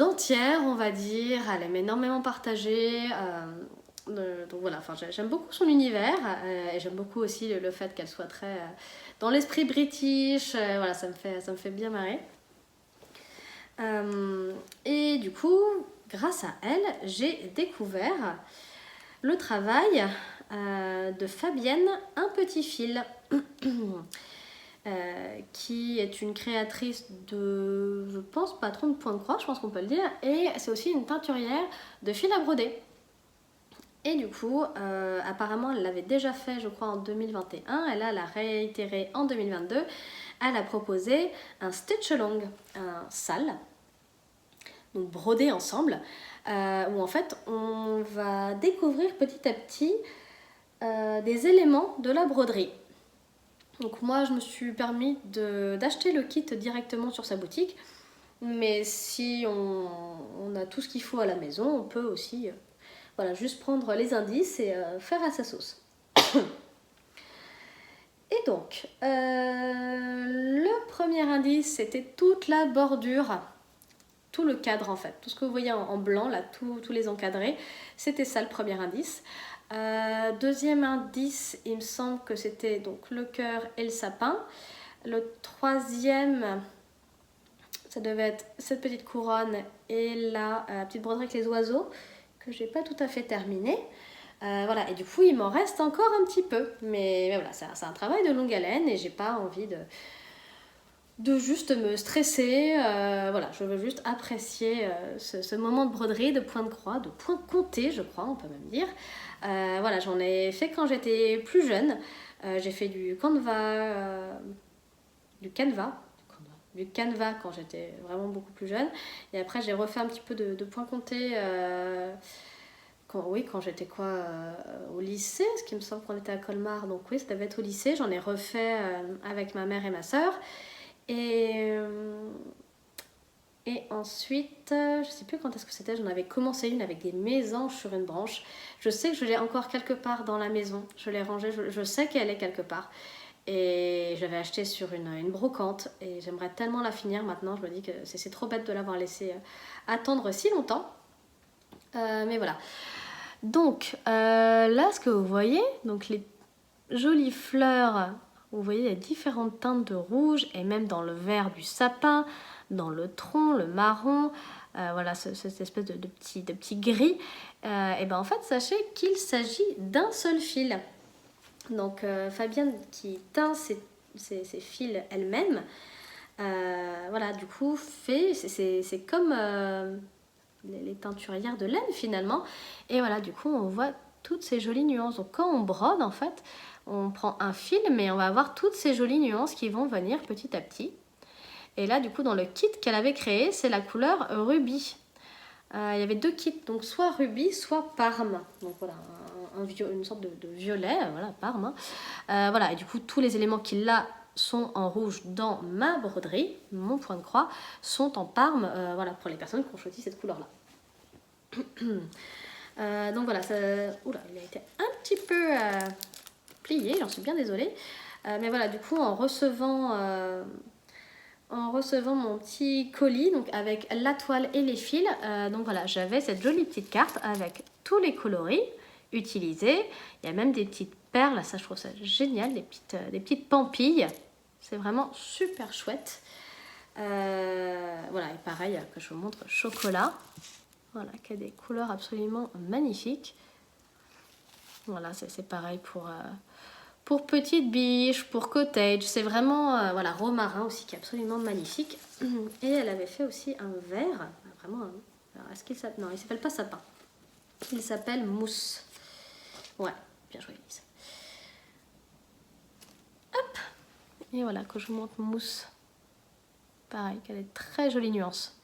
S1: entière, on va dire. Elle aime énormément partager. Donc voilà, enfin, j'aime beaucoup son univers et j'aime beaucoup aussi le fait qu'elle soit très dans l'esprit british. Voilà, ça me fait bien marrer. Et du coup, grâce à elle, j'ai découvert le travail de Fabienne Un Petit Fil, qui est une créatrice de, je pense, patron de point de croix, je pense qu'on peut le dire, et c'est aussi une teinturière de fil à broder. Et du coup, apparemment, elle l'avait déjà fait, je crois, en 2021, et là, elle a réitéré en 2022. Elle a proposé un stitch-along, un sale, donc brodé ensemble, où en fait on va découvrir petit à petit des éléments de la broderie. Donc moi je me suis permis d'acheter le kit directement sur sa boutique, mais si on a tout ce qu'il faut à la maison, on peut aussi voilà, juste prendre les indices et faire à sa sauce. Et donc, le premier indice, c'était toute la bordure, tout le cadre en fait, tout ce que vous voyez en blanc, là, tous les encadrés, c'était ça le premier indice. Deuxième indice, il me semble que c'était donc le cœur et le sapin. Le troisième, ça devait être cette petite couronne et la petite broderie avec les oiseaux, que j'ai pas tout à fait terminée. Voilà, et du coup il m'en reste encore un petit peu, mais voilà, c'est un travail de longue haleine et j'ai pas envie de juste me stresser. Voilà, je veux juste apprécier ce moment de broderie, de point de croix, de point compté, je crois, on peut même dire. Voilà, j'en ai fait quand j'étais plus jeune. J'ai fait du canevas, du canevas quand j'étais vraiment beaucoup plus jeune. Et après, j'ai refait un petit peu de point compté. Quand j'étais au lycée, ce qui me semble qu'on était à Colmar, donc oui, ça devait être au lycée. J'en ai refait avec ma mère et ma soeur. Et ensuite, je sais plus quand est-ce que c'était, j'en avais commencé une avec des mésanges sur une branche. Je sais que je l'ai encore quelque part dans la maison, je l'ai rangée, je sais qu'elle est quelque part. Et j'avais acheté sur une brocante et j'aimerais tellement la finir maintenant. Je me dis que c'est trop bête de l'avoir laissé attendre si longtemps. Mais voilà. Donc là, ce que vous voyez, donc les jolies fleurs, vous voyez les différentes teintes de rouge et même dans le vert du sapin, dans le tronc, le marron, voilà cette espèce de petit gris. Et ben en fait, sachez qu'il s'agit d'un seul fil. Donc Fabienne qui teint ses fils elle-même, voilà, du coup c'est comme les teinturières de laine finalement. Et voilà, du coup on voit toutes ces jolies nuances. Donc quand on brode en fait, on prend un fil mais on va avoir toutes ces jolies nuances qui vont venir petit à petit. Et là du coup dans le kit qu'elle avait créé, c'est la couleur rubis. Il y avait 2 kits, donc soit rubis soit parme. Donc voilà, une sorte de violet, voilà, parme. Voilà, et du coup tous les éléments qu'il a sont en rouge dans ma broderie, mon point de croix, sont en parme, voilà, pour les personnes qui ont choisi cette couleur là. Donc voilà, ça... Oula, il a été un petit peu plié, j'en suis bien désolée. Mais voilà, du coup en recevant mon petit colis, donc avec la toile et les fils, donc voilà, j'avais cette jolie petite carte avec tous les coloris utilisés. Il y a même des petites perles, ça je trouve ça génial, des petites pampilles. C'est vraiment super chouette. Voilà, et pareil, que je vous montre, chocolat. Voilà, qui a des couleurs absolument magnifiques. Voilà, c'est pareil pour petite biche, pour cottage. C'est vraiment, voilà, romarin aussi, qui est absolument magnifique. Et elle avait fait aussi un verre, vraiment, alors est-ce qu'il s'appelle... Non, il s'appelle pas sapin. Il s'appelle mousse. Ouais, bien joué, Elise. Hop. Et voilà, que je vous montre mousse. Pareil, qu'elle a de très jolies nuances.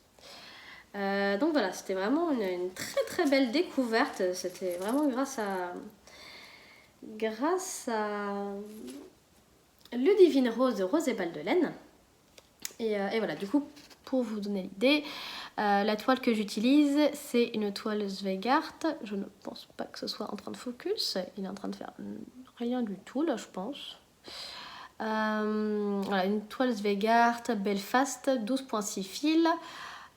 S1: Donc voilà, c'était vraiment une très très belle découverte. C'était vraiment grâce à Ludivine Rose de Rose et Balles de Laine. Et voilà, du coup, pour vous donner l'idée, la toile que j'utilise, c'est une toile Zweigart. Je ne pense pas que ce soit en train de focus. Il est en train de faire rien du tout, là, je pense. Voilà, une toile Zweigart Belfast 12.6 fils,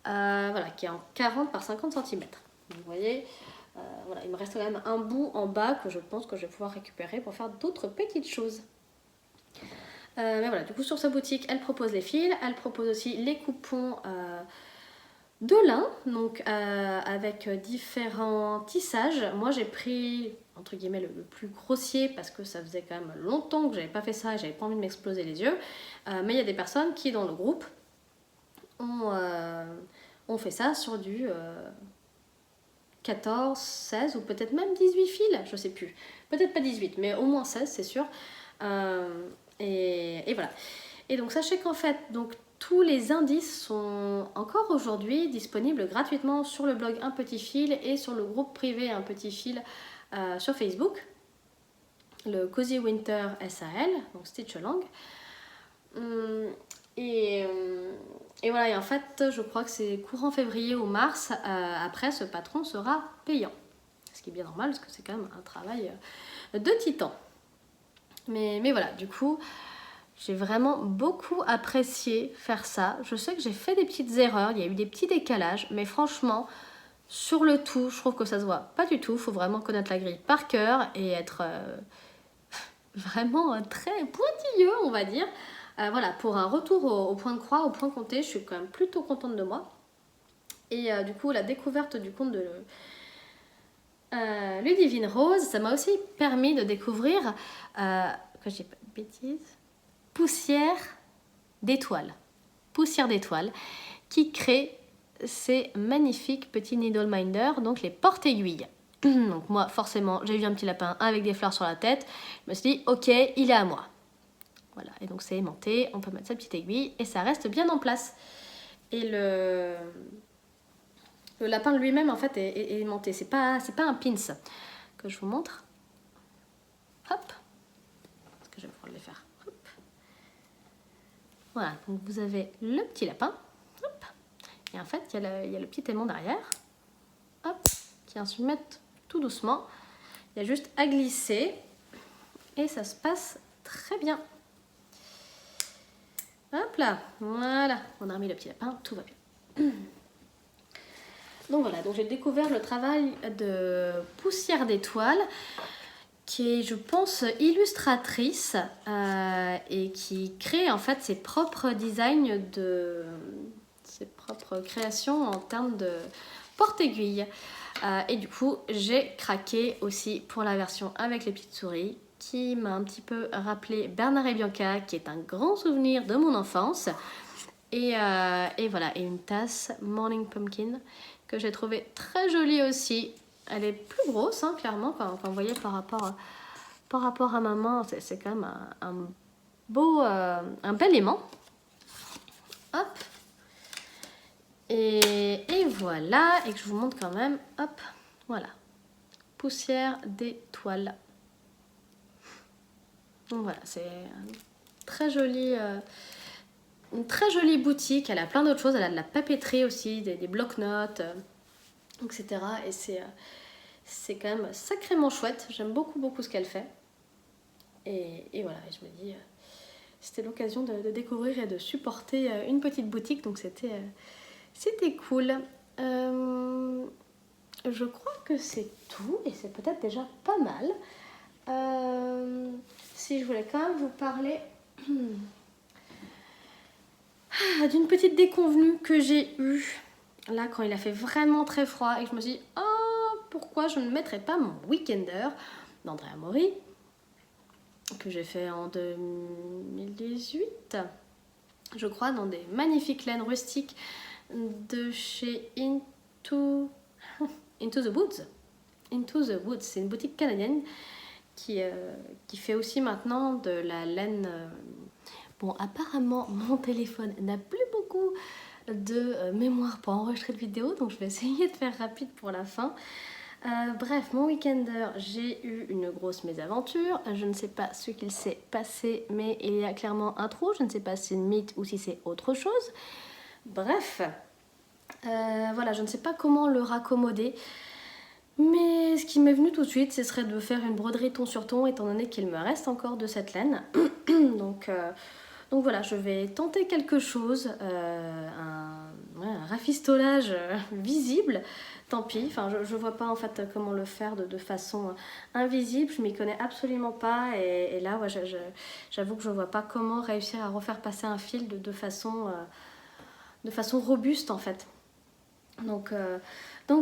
S1: voilà, qui est en 40 par 50 cm. Vous voyez, voilà, il me reste quand même un bout en bas que je pense que je vais pouvoir récupérer pour faire d'autres petites choses. Mais voilà, du coup sur sa boutique, elle propose les fils, elle propose aussi les coupons de lin, donc avec différents tissages. Moi j'ai pris entre guillemets le plus grossier parce que ça faisait quand même longtemps que j'avais pas fait ça et j'avais pas envie de m'exploser les yeux. Mais il y a des personnes qui dans le groupe ont fait ça sur du 14, 16 ou peut-être même 18 fils, je sais plus. Peut-être pas 18, mais au moins 16 c'est sûr. Et voilà. Et donc sachez qu'en fait, donc, tous les indices sont encore aujourd'hui disponibles gratuitement sur le blog Un Petit Fil et sur le groupe privé Un Petit Fil sur Facebook, le Cozy Winter SAL, donc Stitch Along. Et voilà, et en fait, je crois que c'est courant février ou mars, après ce patron sera payant. Ce qui est bien normal parce que c'est quand même un travail de titan. Mais voilà, du coup, j'ai vraiment beaucoup apprécié faire ça. Je sais que j'ai fait des petites erreurs, il y a eu des petits décalages, mais franchement, sur le tout, je trouve que ça se voit pas du tout. Il faut vraiment connaître la grille par cœur et être vraiment très pointilleux, on va dire. Voilà, pour un retour au point de croix, au point compté, je suis quand même plutôt contente de moi. Et du coup, la découverte du compte de Ludivine Rose, ça m'a aussi permis de découvrir, que je dis pas de bêtises, Poussière d'étoiles. Poussière d'étoiles, qui crée ces magnifiques petits needle minders, donc les porte-aiguilles. Donc moi, forcément, j'ai vu un petit lapin avec des fleurs sur la tête. Je me suis dit, ok, il est à moi. Voilà, et donc c'est aimanté, on peut mettre sa petite aiguille et ça reste bien en place. Et le lapin lui-même, en fait, est aimanté. C'est pas un pins que je vous montre. Hop. Est-ce que je vais pouvoir le faire? Hop. Voilà, donc vous avez le petit lapin. Hop. Et en fait, il y a le petit aimant derrière. Hop. Qui vient se mettre tout doucement. Il y a juste à glisser. Et ça se passe très bien. Hop là, voilà, on a remis le petit lapin, tout va bien. Donc voilà, donc j'ai découvert le travail de Poussière d'étoiles, qui est, je pense, illustratrice et qui crée en fait ses propres designs, ses propres créations en termes de porte-aiguille. Et du coup, j'ai craqué aussi pour la version avec les petites souris, qui m'a un petit peu rappelé Bernard et Bianca, qui est un grand souvenir de mon enfance. Et voilà, et une tasse Morning Pumpkin que j'ai trouvée très jolie aussi. Elle est plus grosse, hein, clairement, quand vous voyez par rapport à ma main, c'est quand même un bel aimant. Hop. Et voilà, et que je vous montre quand même, hop, voilà. Poussière d'étoiles. Donc voilà, c'est une très jolie boutique. Elle a plein d'autres choses, elle a de la papeterie aussi, des blocs-notes, etc. Et c'est quand même sacrément chouette. J'aime beaucoup ce qu'elle fait. Et voilà, et je me dis, c'était l'occasion de découvrir et de supporter une petite boutique, donc c'était cool. Je crois que c'est tout, et c'est peut-être déjà pas mal. Si je voulais quand même vous parler d'une petite déconvenue que j'ai eue là quand il a fait vraiment très froid et que je me suis dit, oh, pourquoi je ne mettrais pas mon Weekender d'Andrea Mori que j'ai fait en 2018, je crois, dans des magnifiques laines rustiques de chez Into the Woods. Into the Woods, c'est une boutique canadienne qui fait aussi maintenant de la laine. Bon, apparemment, mon téléphone n'a plus beaucoup de mémoire pour enregistrer de vidéos, donc je vais essayer de faire rapide pour la fin. Bref, mon Weekender, j'ai eu une grosse mésaventure. Je ne sais pas ce qu'il s'est passé, mais il y a clairement un trou. Je ne sais pas si c'est une mythe ou si c'est autre chose. Bref, voilà, je ne sais pas comment le raccommoder. Mais ce qui m'est venu tout de suite, ce serait de faire une broderie ton sur ton, étant donné qu'il me reste encore de cette laine. Donc voilà, je vais tenter quelque chose, un rafistolage visible. Tant pis, enfin, je vois pas en fait comment le faire de façon invisible, je m'y connais absolument pas et là ouais, j'avoue que je vois pas comment réussir à refaire passer un fil de façon robuste en fait. Donc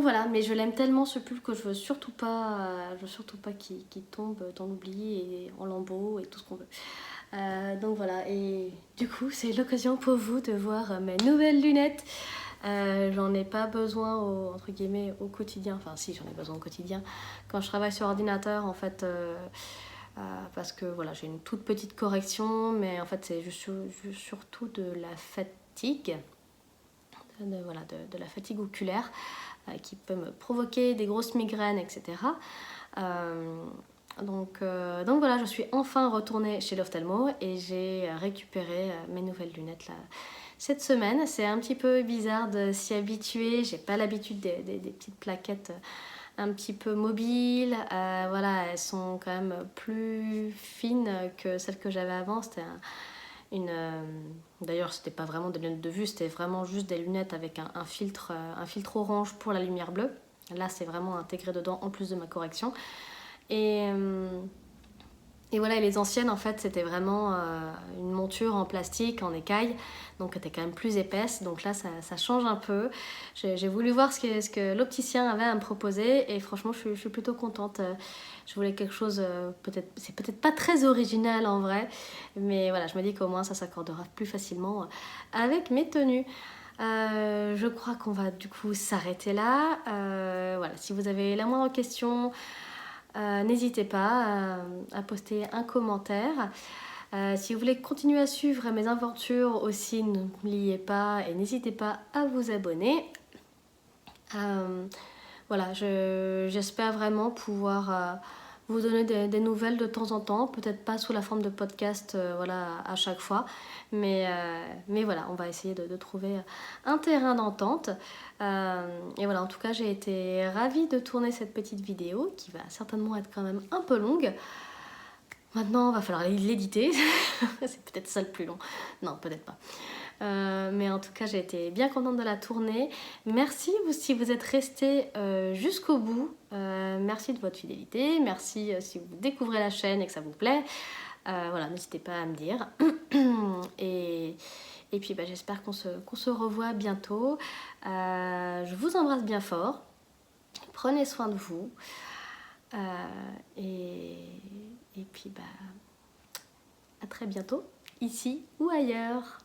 S1: voilà, mais je l'aime tellement ce pull que je veux surtout pas qu'il tombe dans l'oubli et en lambeaux et tout ce qu'on veut. Donc voilà, et du coup c'est l'occasion pour vous de voir mes nouvelles lunettes. J'en ai pas besoin entre guillemets au quotidien, enfin si, j'en ai besoin au quotidien quand je travaille sur ordinateur en fait, parce que voilà, j'ai une toute petite correction, mais en fait c'est surtout de la fatigue, de la fatigue oculaire qui peut me provoquer des grosses migraines, etc. Donc voilà, je suis enfin retournée chez l'ophtalmo et j'ai récupéré mes nouvelles lunettes là cette semaine. C'est un petit peu bizarre de s'y habituer, j'ai pas l'habitude des petites plaquettes un petit peu mobiles. Voilà, elles sont quand même plus fines que celles que j'avais avant. C'était d'ailleurs c'était pas vraiment des lunettes de vue, c'était vraiment juste des lunettes avec un filtre orange pour la lumière bleue. Là c'est vraiment intégré dedans en plus de ma correction. Et voilà, et les anciennes en fait c'était vraiment une monture en plastique, en écaille, donc elle était quand même plus épaisse, donc là ça change un peu. J'ai voulu voir ce que l'opticien avait à me proposer et franchement je suis plutôt contente. Je voulais quelque chose, c'est peut-être pas très original en vrai, mais voilà, je me dis qu'au moins ça s'accordera plus facilement avec mes tenues. Je crois qu'on va du coup s'arrêter là. Voilà, si vous avez la moindre question, n'hésitez pas à poster un commentaire. Si vous voulez continuer à suivre mes aventures aussi, n'oubliez pas et n'hésitez pas à vous abonner. Voilà, j'espère vraiment pouvoir vous donner des nouvelles de temps en temps, peut-être pas sous la forme de podcast voilà, à chaque fois, mais voilà, on va essayer de trouver un terrain d'entente. Et voilà, en tout cas, j'ai été ravie de tourner cette petite vidéo qui va certainement être quand même un peu longue. Maintenant, il va falloir l'éditer. C'est peut-être ça le plus long. Non, peut-être pas. Mais en tout cas, j'ai été bien contente de la tournée. Merci si vous êtes restés jusqu'au bout. Merci de votre fidélité. Merci si vous découvrez la chaîne et que ça vous plaît. Voilà, n'hésitez pas à me dire. Et puis j'espère qu'on se revoit bientôt. Je vous embrasse bien fort. Prenez soin de vous. Et puis à très bientôt, ici ou ailleurs.